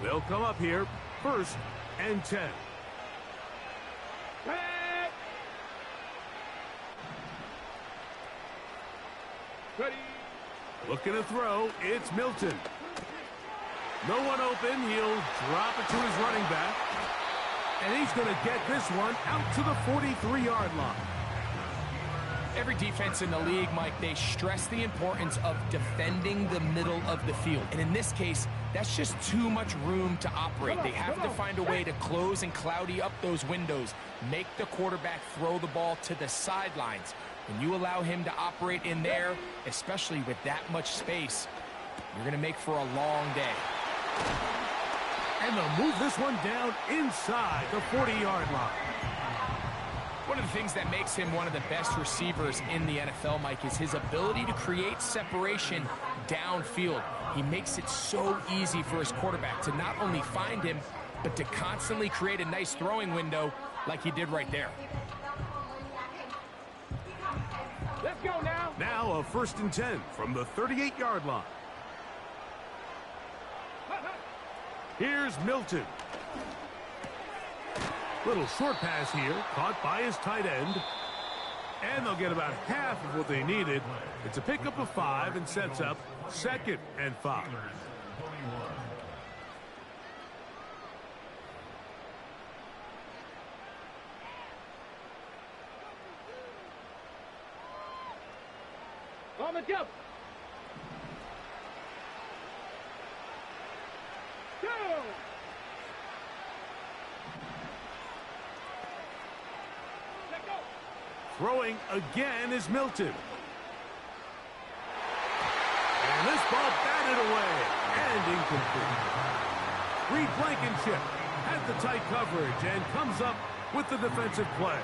They'll come up here, 1st and 10. Ready. Looking to throw, it's Milton. No one open, he'll drop it to his running back. And he's going to get this one out to the 43-yard line. Every defense in the league, Mike, they stress the importance of defending the middle of the field. And in this case, that's just too much room to operate. They have to find a way to close and cloudy up those windows, make the quarterback throw the ball to the sidelines. When you allow him to operate in there, especially with that much space, you're going to make for a long day. And they'll move this one down inside the 40-yard line. One of the things that makes him one of the best receivers in the NFL, Mike, is his ability to create separation downfield. He makes it so easy for his quarterback to not only find him, but to constantly create a nice throwing window like he did right there. Let's go now. Now a 1st and 10 from the 38-yard line. Here's Milton. Little short pass here, caught by his tight end. And they'll get about half of what they needed. It's a pickup of 5 and sets up 2nd and 5. On the jump. Go. Let go. Throwing again is Milton. And this ball batted away and incomplete. Reed Blankenship has the tight coverage and comes up with the defensive play.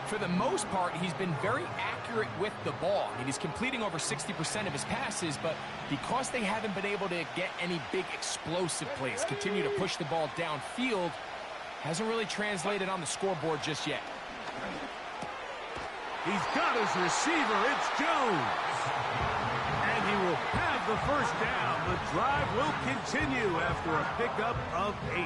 For the most part, he's been very accurate with the ball. I mean, he's completing over 60% of his passes, but because they haven't been able to get any big explosive plays, continue to push the ball downfield, hasn't really translated on the scoreboard just yet. He's got his receiver. It's Jones. And he will have the first down. The drive will continue after a pickup of 8.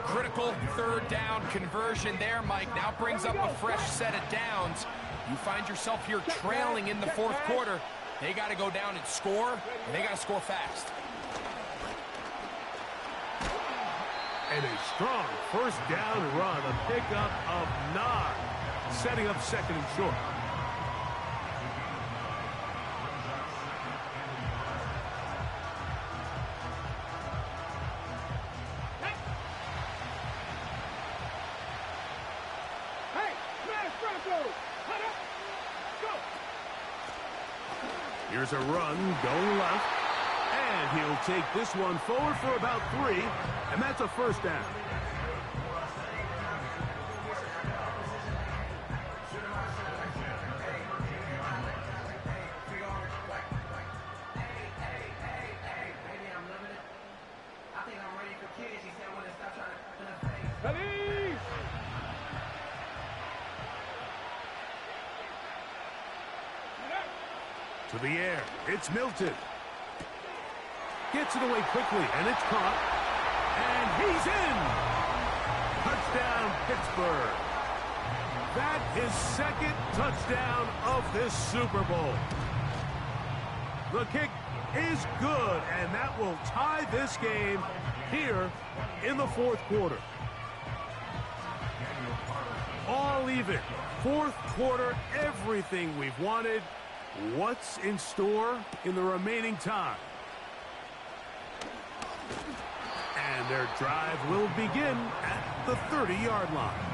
Critical third down conversion there, Mike. Now brings up a fresh set of downs. You find yourself here trailing in the fourth quarter. They got to go down and score, and they got to score fast. And a strong first down run, a pickup of 9, setting up second and short. Here's a run going left, and he'll take this one forward for about 3, and that's a first down. To the air, it's Milton. Gets it away quickly, and it's caught. And he's in! Touchdown, Pittsburgh. That is second touchdown of this Super Bowl. The kick is good, and that will tie this game here in the fourth quarter. All even. Fourth quarter, everything we've wanted. What's in store in the remaining time? And their drive will begin at the 30-yard line.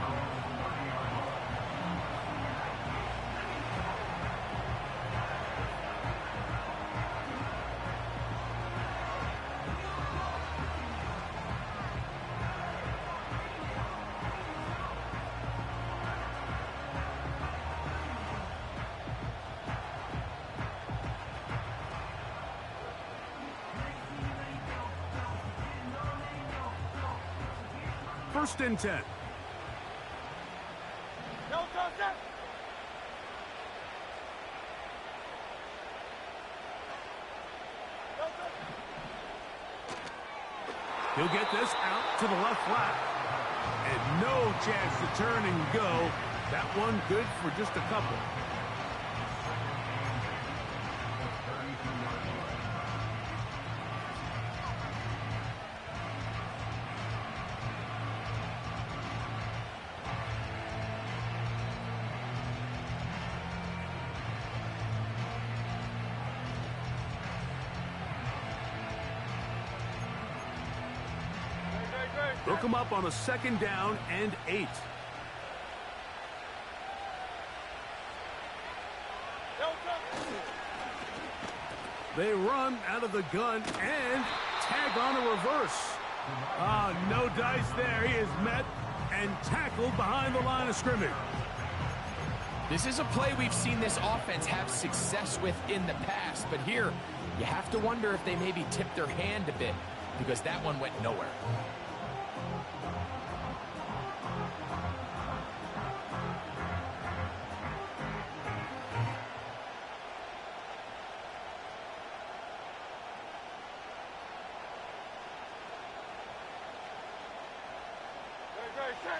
First and 10. He'll get this out to the left flat. And no chance to turn and go. That one good for just a couple. They'll come up on a second down and 8. They run out of the gun and tag on a reverse. No dice there. He is met and tackled behind the line of scrimmage. This is a play we've seen this offense have success with in the past, but here you have to wonder if they maybe tipped their hand a bit because that one went nowhere.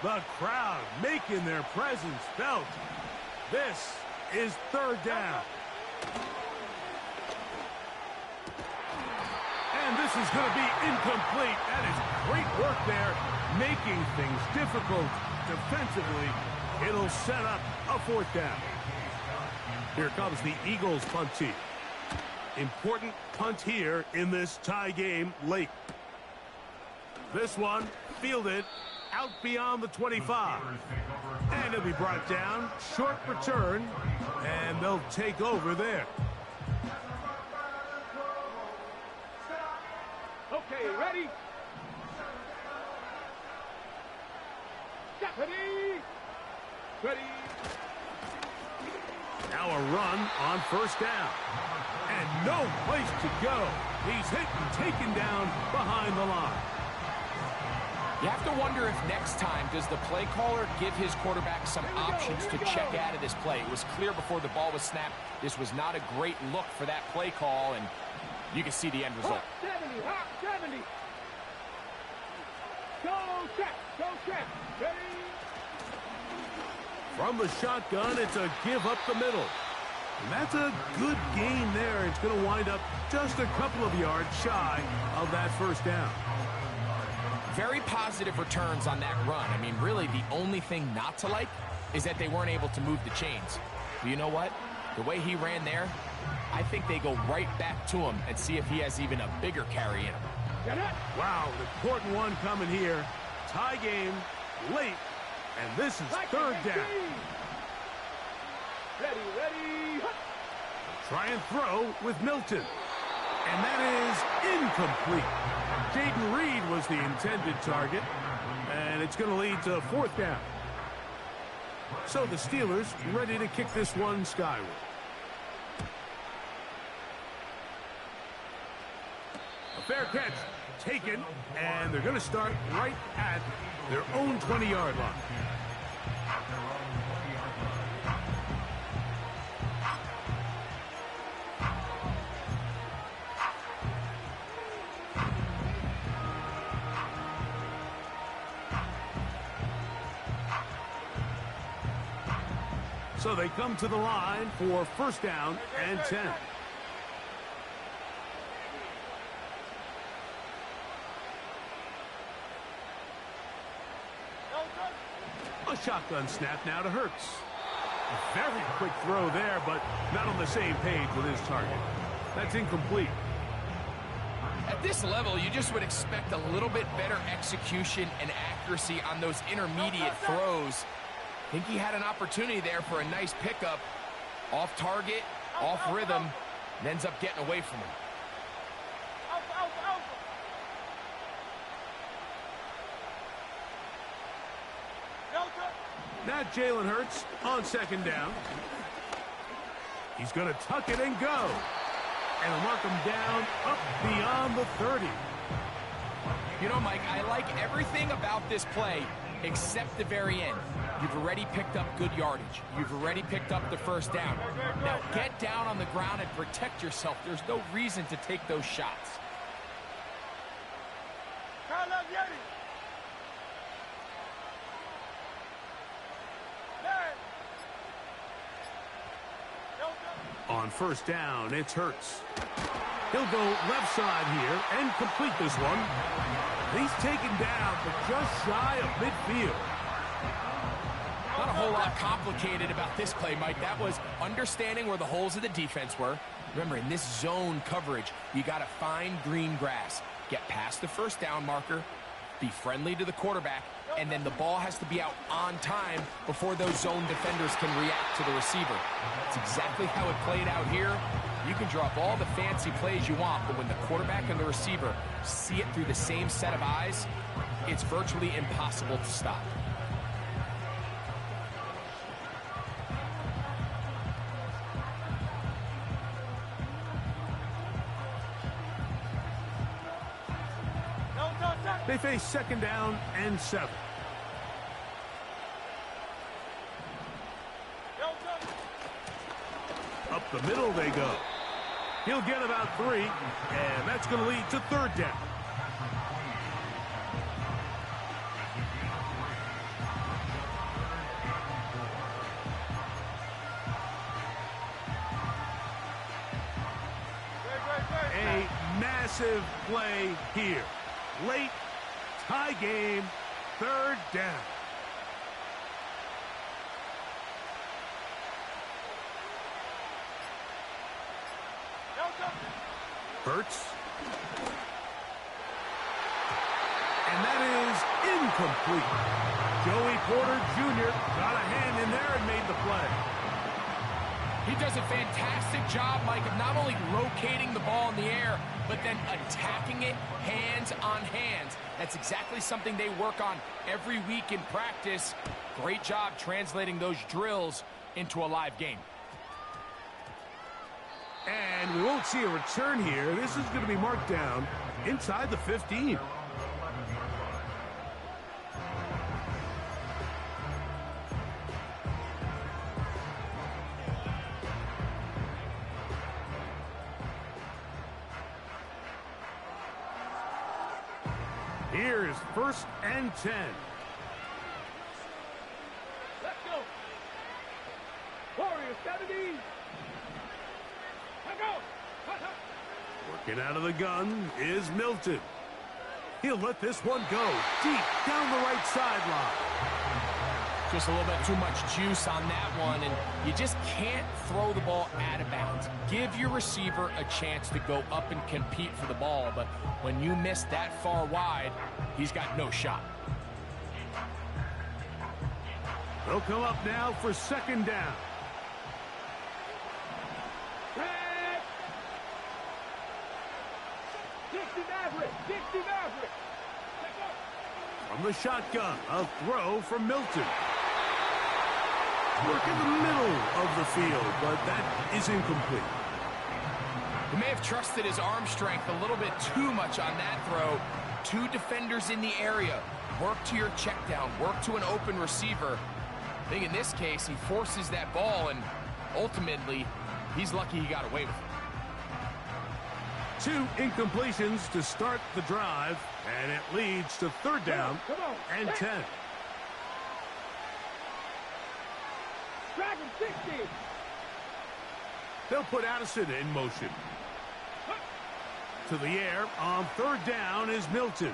The crowd making their presence felt. This is third down. And this is going to be incomplete. That is great work there, making things difficult defensively. It'll set up a fourth down. Here comes the Eagles punt team. Important punt here in this tie game late. This one fielded out beyond the 25. And it'll be brought down. Short return. And they'll take over there. Okay, ready? Ready? Ready? Now a run on first down. And no place to go. He's hit and taken down behind the line. You have to wonder if next time, does the play caller give his quarterback some options to check out of this play? It was clear before the ball was snapped, this was not a great look for that play call, and you can see the end result. 70, hot 70. Go check, ready. From the shotgun, it's a give up the middle. And that's a good gain there. It's going to wind up just a couple of yards shy of that first down. Very positive returns on that run. I mean, really, the only thing not to like is that they weren't able to move the chains. But you know what? The way he ran there, I think they go right back to him and see if he has even a bigger carry in him. Wow, the important one coming here. Tie game, late, and this is third down. Ready. Try and throw with Milton. And that is incomplete. Jayden Reed was the intended target, and it's going to lead to fourth down. So the Steelers ready to kick this one skyward. A fair catch taken, and they're going to start right at their own 20-yard line. So they come to the line for first down and 10. A shotgun snap now to Hurts. A very quick throw there, but not on the same page with his target. That's incomplete. At this level, you just would expect a little bit better execution and accuracy on those intermediate throws. I think he had an opportunity there for a nice pickup. Off target, off rhythm, and ends up getting away from him. Now Jalen Hurts on second down. He's going to tuck it and go. And he'll mark him down up beyond the 30. You know, Mike, I like everything about this play except the very end. You've already picked up good yardage. You've already picked up the first down. Now get down on the ground and protect yourself. There's no reason to take those shots. On first down, it's Hurts. He'll go left side here and complete this one. He's taken down, but just shy of midfield. Not a whole lot complicated about this play, Mike. That was understanding where the holes of the defense were. Remember, in this zone coverage, you got to find green grass. Get past the first down marker, be friendly to the quarterback, and then the ball has to be out on time before those zone defenders can react to the receiver. That's exactly how it played out here. You can draw up all the fancy plays you want, but when the quarterback and the receiver see it through the same set of eyes, it's virtually impossible to stop. They face second down and 7. Up the middle they go. He'll get about 3, and that's going to lead to third down. A massive play here. Late, tie game, third down. Hurts. And that is incomplete. Joey Porter Jr. got a hand in there and made the play. He does a fantastic job, Mike, of not only locating the ball in the air, but then attacking it hands on hands. That's exactly something they work on every week in practice. Great job translating those drills into a live game. And we won't see a return here. This is going to be marked down inside the 15. Here's 1st and 10. Let's go. Warriors 70. Let's go. Working out of the gun is Milton. He'll let this one go deep down the right sideline. Just a little bit too much juice on that one, and you just can't throw the ball out of bounds. Give your receiver a chance to go up and compete for the ball, but when you miss that far wide, he's got no shot. They'll come up now for 2nd down. Back. Dixie Maverick. Dixie Maverick. Let's go. From the shotgun, a throw from Milton. Work in the middle of the field, but that is incomplete. He may have trusted his arm strength a little bit too much on that throw. 2 defenders in the area. Work to your check down. Work to an open receiver. I think in this case, he forces that ball, and ultimately, he's lucky he got away with it. 2 incompletions to start the drive, and it leads to 3rd down and 10. Dragon 60. They'll put Addison in motion. To the air on 3rd down is Milton.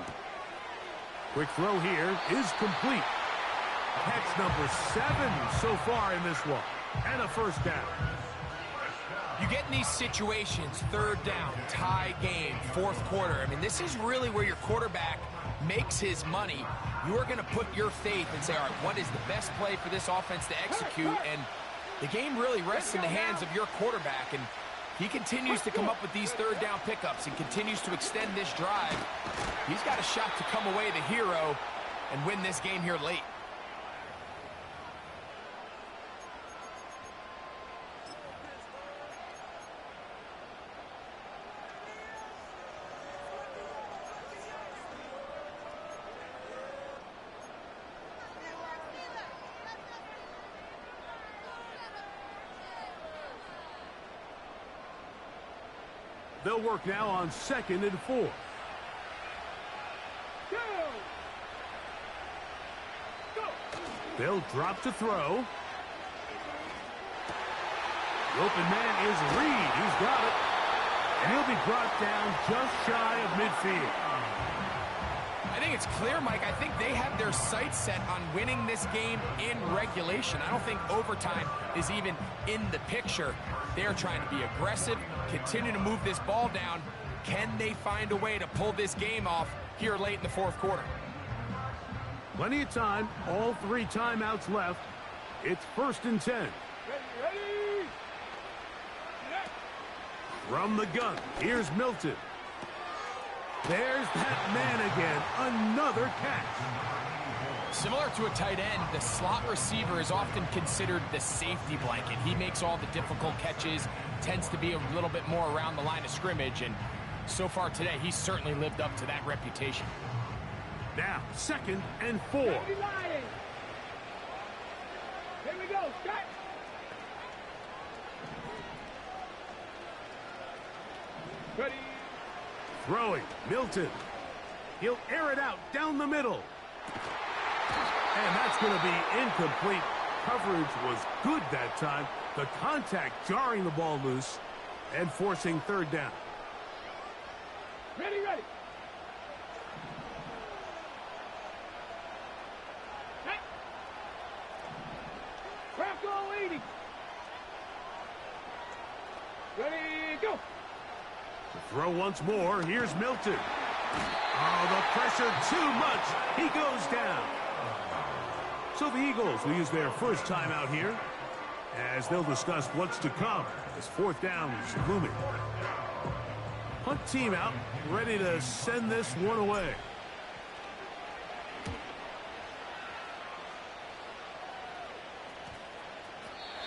Quick throw here is complete. Catch number 7 so far in this one. And a 1st down. You get in these situations, 3rd down, tie game, 4th quarter. I mean, this is really where your quarterback makes his money. You are going to put your faith and say, all right, what is the best play for this offense to execute? And the game really rests in the hands of your quarterback. And he continues to come up with these 3rd down pickups and continues to extend this drive. He's got a shot to come away the hero and win this game here late. They'll work now on 2nd and 4. Go. Go. They'll drop to throw. The open man is Reed. He's got it. And he'll be brought down just shy of midfield. I think it's clear, Mike. I think they have their sights set on winning this game in regulation. I don't think overtime is even in the picture. They're trying to be aggressive, continue to move this ball down. Can they find a way to pull this game off here late in the 4th quarter? Plenty of time. All 3 timeouts left. It's 1st and 10. Ready, ready. Next. From the gun, here's Milton. There's that man again. Another catch. Similar to a tight end, the slot receiver is often considered the safety blanket. He makes all the difficult catches, tends to be a little bit more around the line of scrimmage, and so far today, he's certainly lived up to that reputation. Now, 2nd and 4. Ready, Lions. Here we go. Start. Ready. Throwing, Milton. He'll air it out down the middle. And that's going to be incomplete. Coverage was good that time. The contact jarring the ball loose and forcing 3rd down. Ready, ready. Hey. Bronco leading. Ready, go. To throw once more, here's Milton. Oh, the pressure too much. He goes down. So the Eagles will use their 1st timeout here as they'll discuss what's to come as 4th down is looming. Punt team out, ready to send this one away.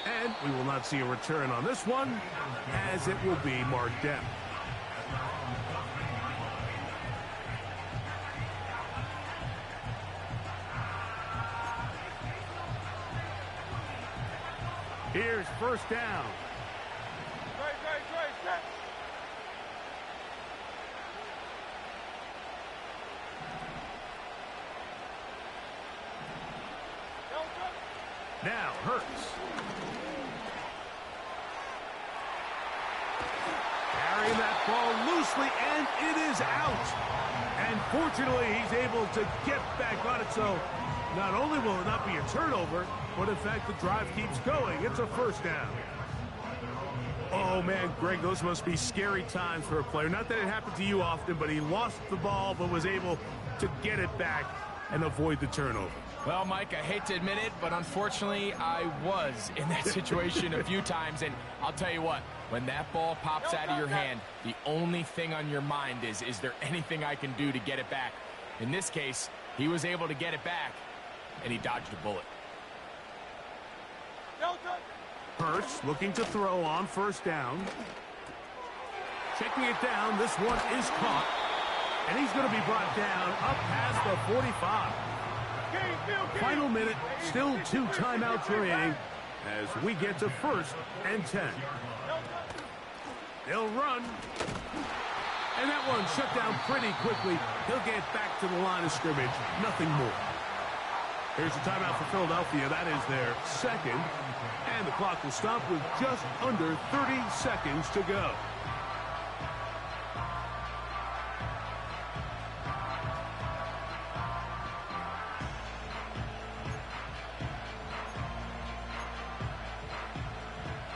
And we will not see a return on this one, as it will be marked down. Here's 1st down. Now Hurts. Carrying that ball loosely, and it is out. And fortunately, he's able to get back on it, so not only will it not be a turnover, but in fact, the drive keeps going. It's a first down. Oh, man, Greg, those must be scary times for a player. Not that it happened to you often, but he lost the ball but was able to get it back and avoid the turnover. Well, Mike, I hate to admit it, but unfortunately, I was in that situation a few times, and I'll tell you what, when that ball pops out of your hand, the only thing on your mind is there anything I can do to get it back? In this case, he was able to get it back, and he dodged a bullet. Hurts looking to throw on first down. Checking it down, this one is caught. And he's going to be brought down up past the 45. Final minute, still 2 timeouts remaining as we get to 1st and 10. They'll run. And that one shut down pretty quickly. He'll get back to the line of scrimmage. Nothing more. Here's a timeout for Philadelphia. That is their second. And the clock will stop with just under 30 seconds to go.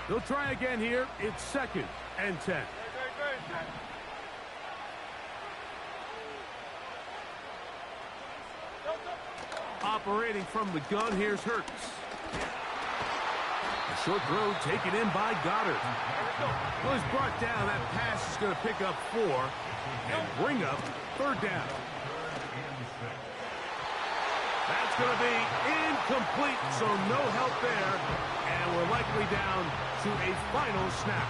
They'll try again here. It's 2nd and 10. Operating from the gun, here's Hurts. A short throw taken in by Goddard. Well, he's brought down. That pass is going to pick up 4 and bring up 3rd down. That's going to be incomplete, so no help there. And we're likely down to a final snap.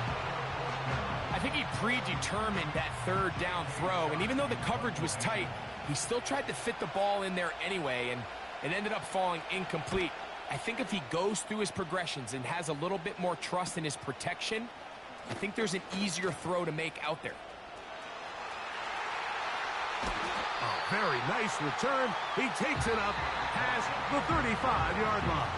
I think he predetermined that 3rd down throw, and even though the coverage was tight, he still tried to fit the ball in there anyway, and it ended up falling incomplete. I think if he goes through his progressions and has a little bit more trust in his protection, I think there's an easier throw to make out there. A very nice return. He takes it up past the 35-yard line.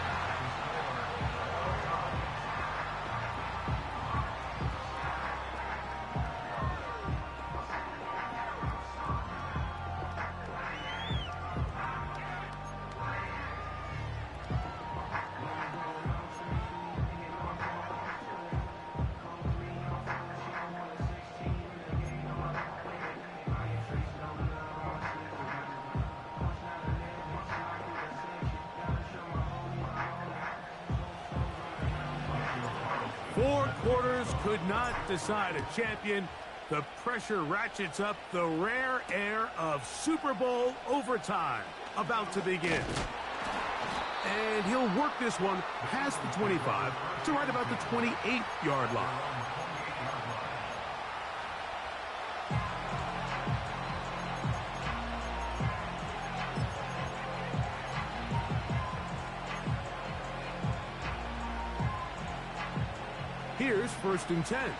Four quarters could not decide a champion. The pressure ratchets up, the rare air of Super Bowl overtime about to begin. And he'll work this one past the 25 to right about the 28-yard line. Here's 1st and 10.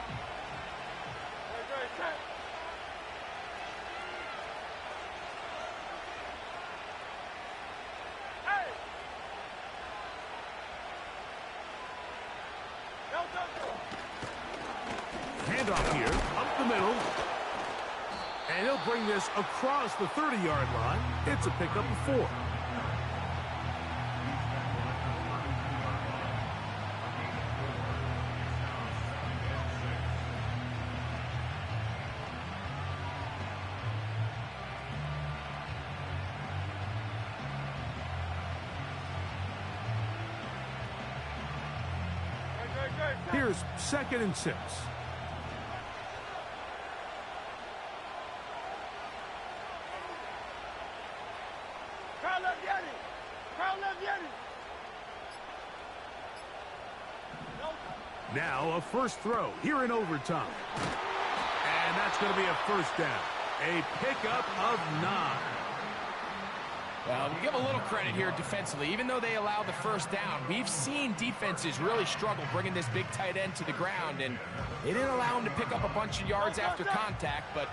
Handoff here, up the middle. And he'll bring this across the 30-yard line. It's a pickup of 4. Here's 2nd and 6. Now a first throw here in overtime. And that's going to be a 1st down. A pickup of 9. Well, we give a little credit here defensively. Even though they allow the 1st down, we've seen defenses really struggle bringing this big tight end to the ground, and they didn't allow him to pick up a bunch of yards after contact, but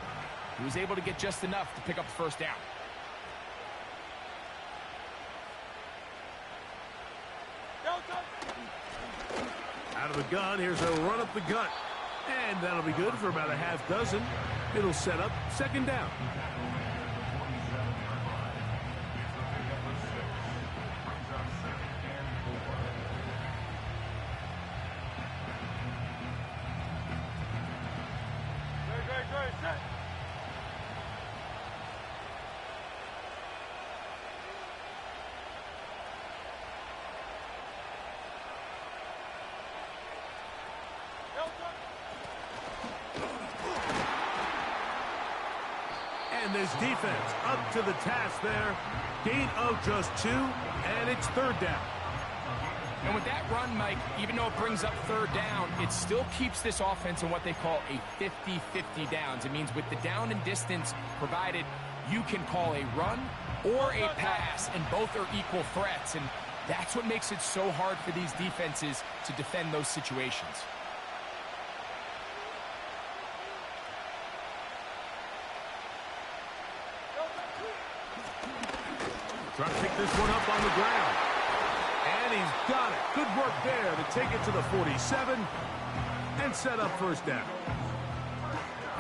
he was able to get just enough to pick up the 1st down. out of the gun. Here's a run up the gut. And that'll be good for about a half dozen. It'll set up second down. And this defense up to the task there. Gain of just 2, and it's third down. And with that run, Mike, even though it brings up third down, it still keeps this offense in what they call a 50-50 downs. It means with the down and distance provided, you can call a run or a pass, and both are equal threats. And that's what makes it so hard for these defenses to defend those situations. Trying to pick this one up on the ground. And he's got it. Good work there to take it to the 47 and set up first down.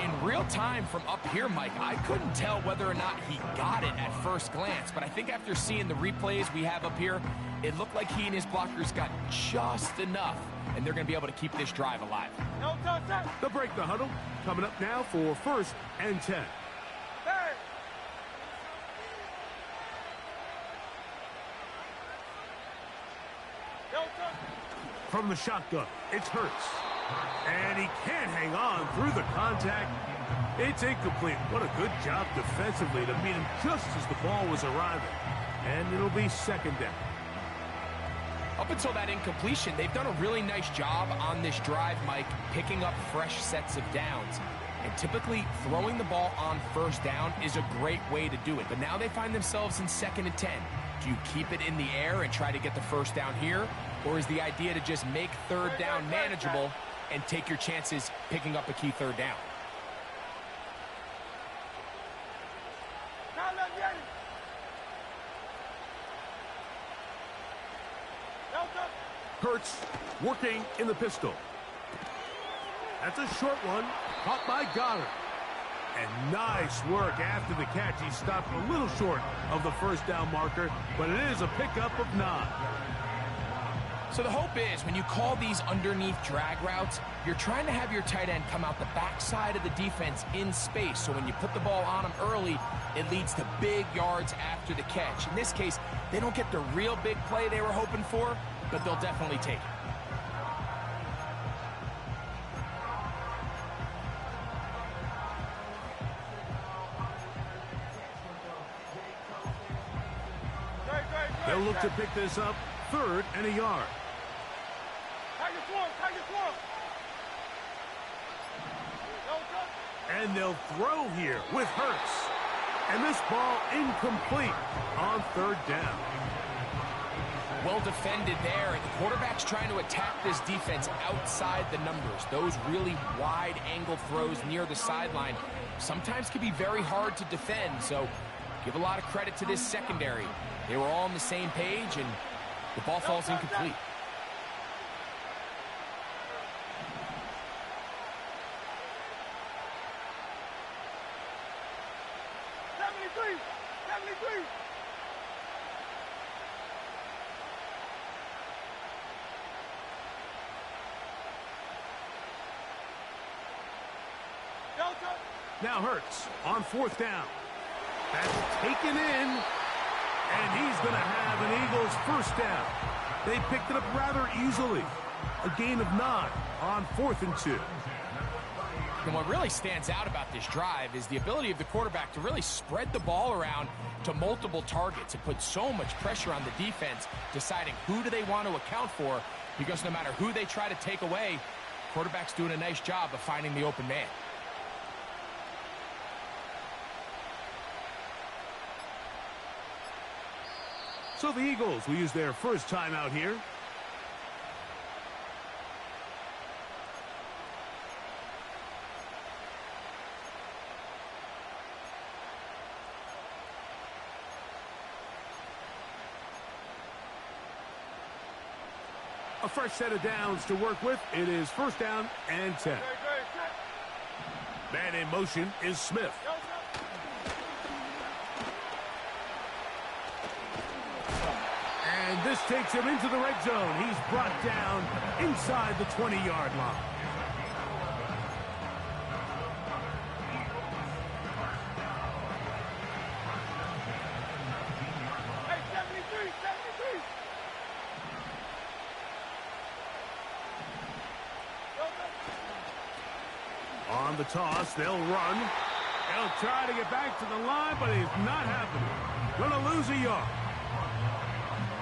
In real time from up here, Mike, I couldn't tell whether or not he got it at first glance, but I think after seeing the replays we have up here, it looked like he and his blockers got just enough, and they're going to be able to keep this drive alive. They'll break the huddle. Coming up now for first and 10. From the shotgun, it's Hurts. And he can't hang on through the contact. It's incomplete. What a good job defensively to meet him just as the ball was arriving. And it'll be second down. Up until that incompletion, they've done a really nice job on this drive, Mike, picking up fresh sets of downs. And typically, throwing the ball on first down is a great way to do it. But now they find themselves in second and 10. Do you keep it in the air and try to get the first down here? Or is the idea to just make third down manageable and take your chances picking up a key third down? Hurts working in the pistol. That's a short one, caught by Goddard. And nice work after the catch. He stopped a little short of the first down marker, but it is a pickup of 9. So the hope is when you call these underneath drag routes, you're trying to have your tight end come out the backside of the defense in space. So when you put the ball on him early, it leads to big yards after the catch. In this case, they don't get the real big play they were hoping for, but they'll definitely take it. They'll look to pick this up, third and a yard. And they'll throw here with Hurts. And this ball incomplete on third down. Well defended there, and the quarterback's trying to attack this defense outside the numbers. Those really wide angle throws near the sideline sometimes can be very hard to defend, so give a lot of credit to this secondary. They were all on the same page, and the ball falls incomplete. Now Hurts on fourth down. That's taken in, and he's going to have an Eagles first down. They picked it up rather easily. A gain of 9 on 4th and 2. And what really stands out about this drive is the ability of the quarterback to really spread the ball around to multiple targets. It puts so much pressure on the defense deciding who do they want to account for, because no matter who they try to take away, quarterback's doing a nice job of finding the open man. So the Eagles will use their first timeout here. A fresh set of downs to work with. It is first down and 10. Man in motion is Smith. And this takes him into the red zone. He's brought down inside the 20-yard line. On the toss, they'll run. They'll try to get back to the line, but it's not happening. Gonna lose a yard.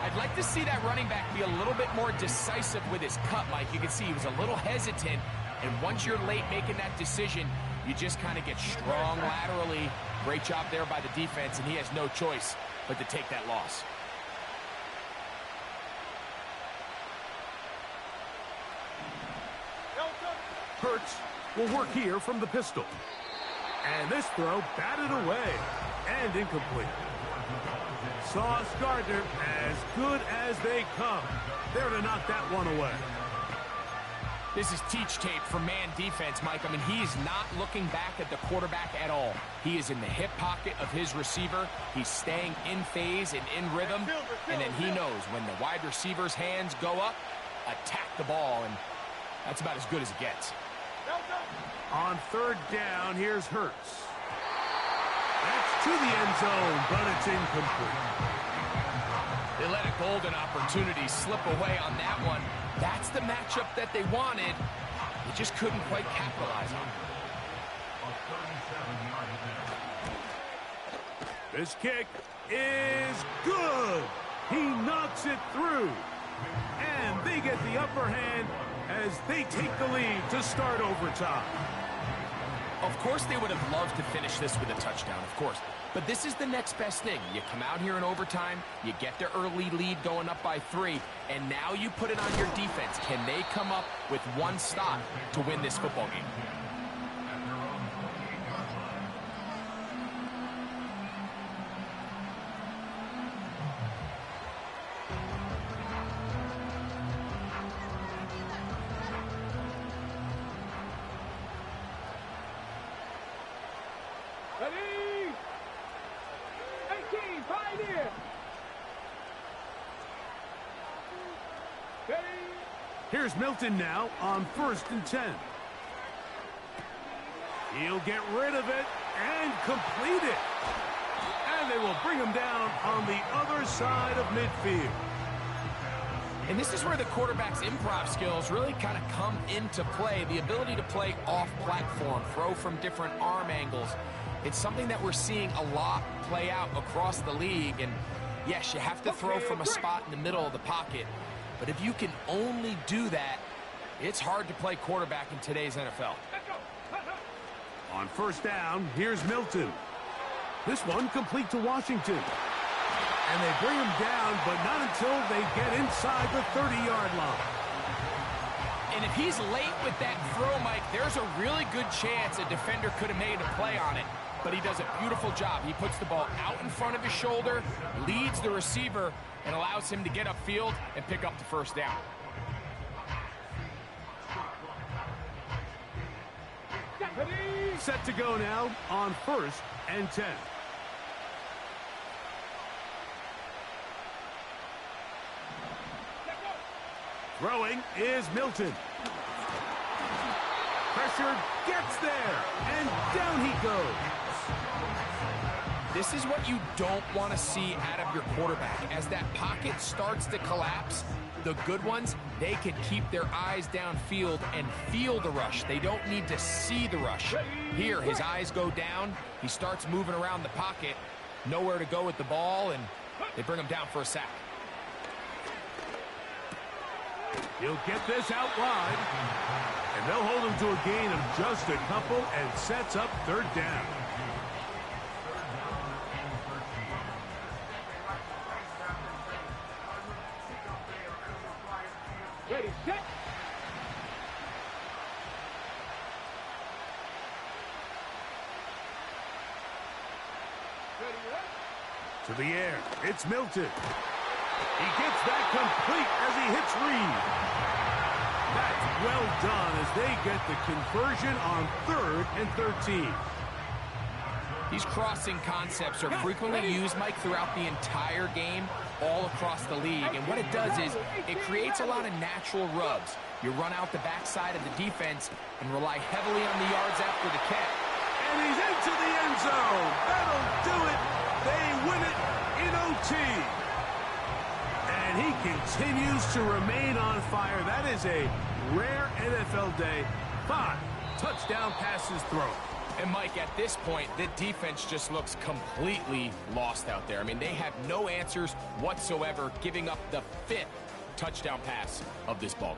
I'd like to see that running back be a little bit more decisive with his cut, Mike. You can see he was a little hesitant, and once you're late making that decision, you just kind of get strong laterally. Great job there by the defense, and he has no choice but to take that loss. Hurts will work here from the pistol. And this throw batted away and incomplete. Sauce Gardner as good as they come. There to knock that one away. This is teach tape for man defense, Mike. I mean, he is not looking back at the quarterback at all. He is in the hip pocket of his receiver. He's staying in phase and in rhythm. And then he knows when the wide receiver's hands go up, attack the ball. And that's about as good as it gets. On third down, here's Hurts. That's to the end zone, but it's incomplete. They let a golden opportunity slip away on that one. That's the matchup that they wanted. They just couldn't quite capitalize on it. This kick is good. He knocks it through. And they get the upper hand as they take the lead to start overtime. Of course they would have loved to finish this with a touchdown, of course. But this is the next best thing. You come out here in overtime, you get the early lead going up by 3, and now you put it on your defense. Can they come up with one stop to win this football game? Ready? 18, Pioneer. Ready? Here's Milton now on 1st and 10. He'll get rid of it and complete it. And they will bring him down on the other side of midfield. And this is where the quarterback's improv skills really kind of come into play. The ability to play off-platform, throw from different arm angles. It's something that we're seeing a lot play out across the league. And yes, you have to throw from a spot in the middle of the pocket. But if you can only do that, it's hard to play quarterback in today's NFL. On 1st down, here's Milton. This one complete to Washington. And they bring him down, but not until they get inside the 30-yard line. And if he's late with that throw, Mike, there's a really good chance a defender could have made a play on it. But he does a beautiful job. He puts the ball out in front of his shoulder, leads the receiver, and allows him to get upfield and pick up the 1st down. Set to go now on 1st and 10. Throwing is Milton. Pressure gets there, and down he goes. This is what you don't want to see out of your quarterback. As that pocket starts to collapse, the good ones, they can keep their eyes downfield and feel the rush. They don't need to see the rush. Here, his eyes go down. He starts moving around the pocket. Nowhere to go with the ball, and they bring him down for a sack. He'll get this out wide. And they'll hold him to a gain of just a couple and sets up 3rd down. Ready, set. To the air, it's Milton. He gets that complete as he hits Reed. That's well done as they get the conversion on 3rd and 13. These crossing concepts are frequently used, Mike, throughout the entire game, all across the league. And what it does is it creates a lot of natural rubs. You run out the backside of the defense and rely heavily on the yards after the catch. And he's into the end zone. That'll do it. They win it in OT. And he continues to remain on fire. That is a rare NFL day. 5 touchdown passes thrown. And, Mike, at this point, the defense just looks completely lost out there. I mean, they have no answers whatsoever, giving up the 5th touchdown pass of this ballgame.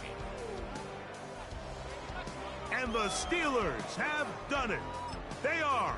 And the Steelers have done it. They are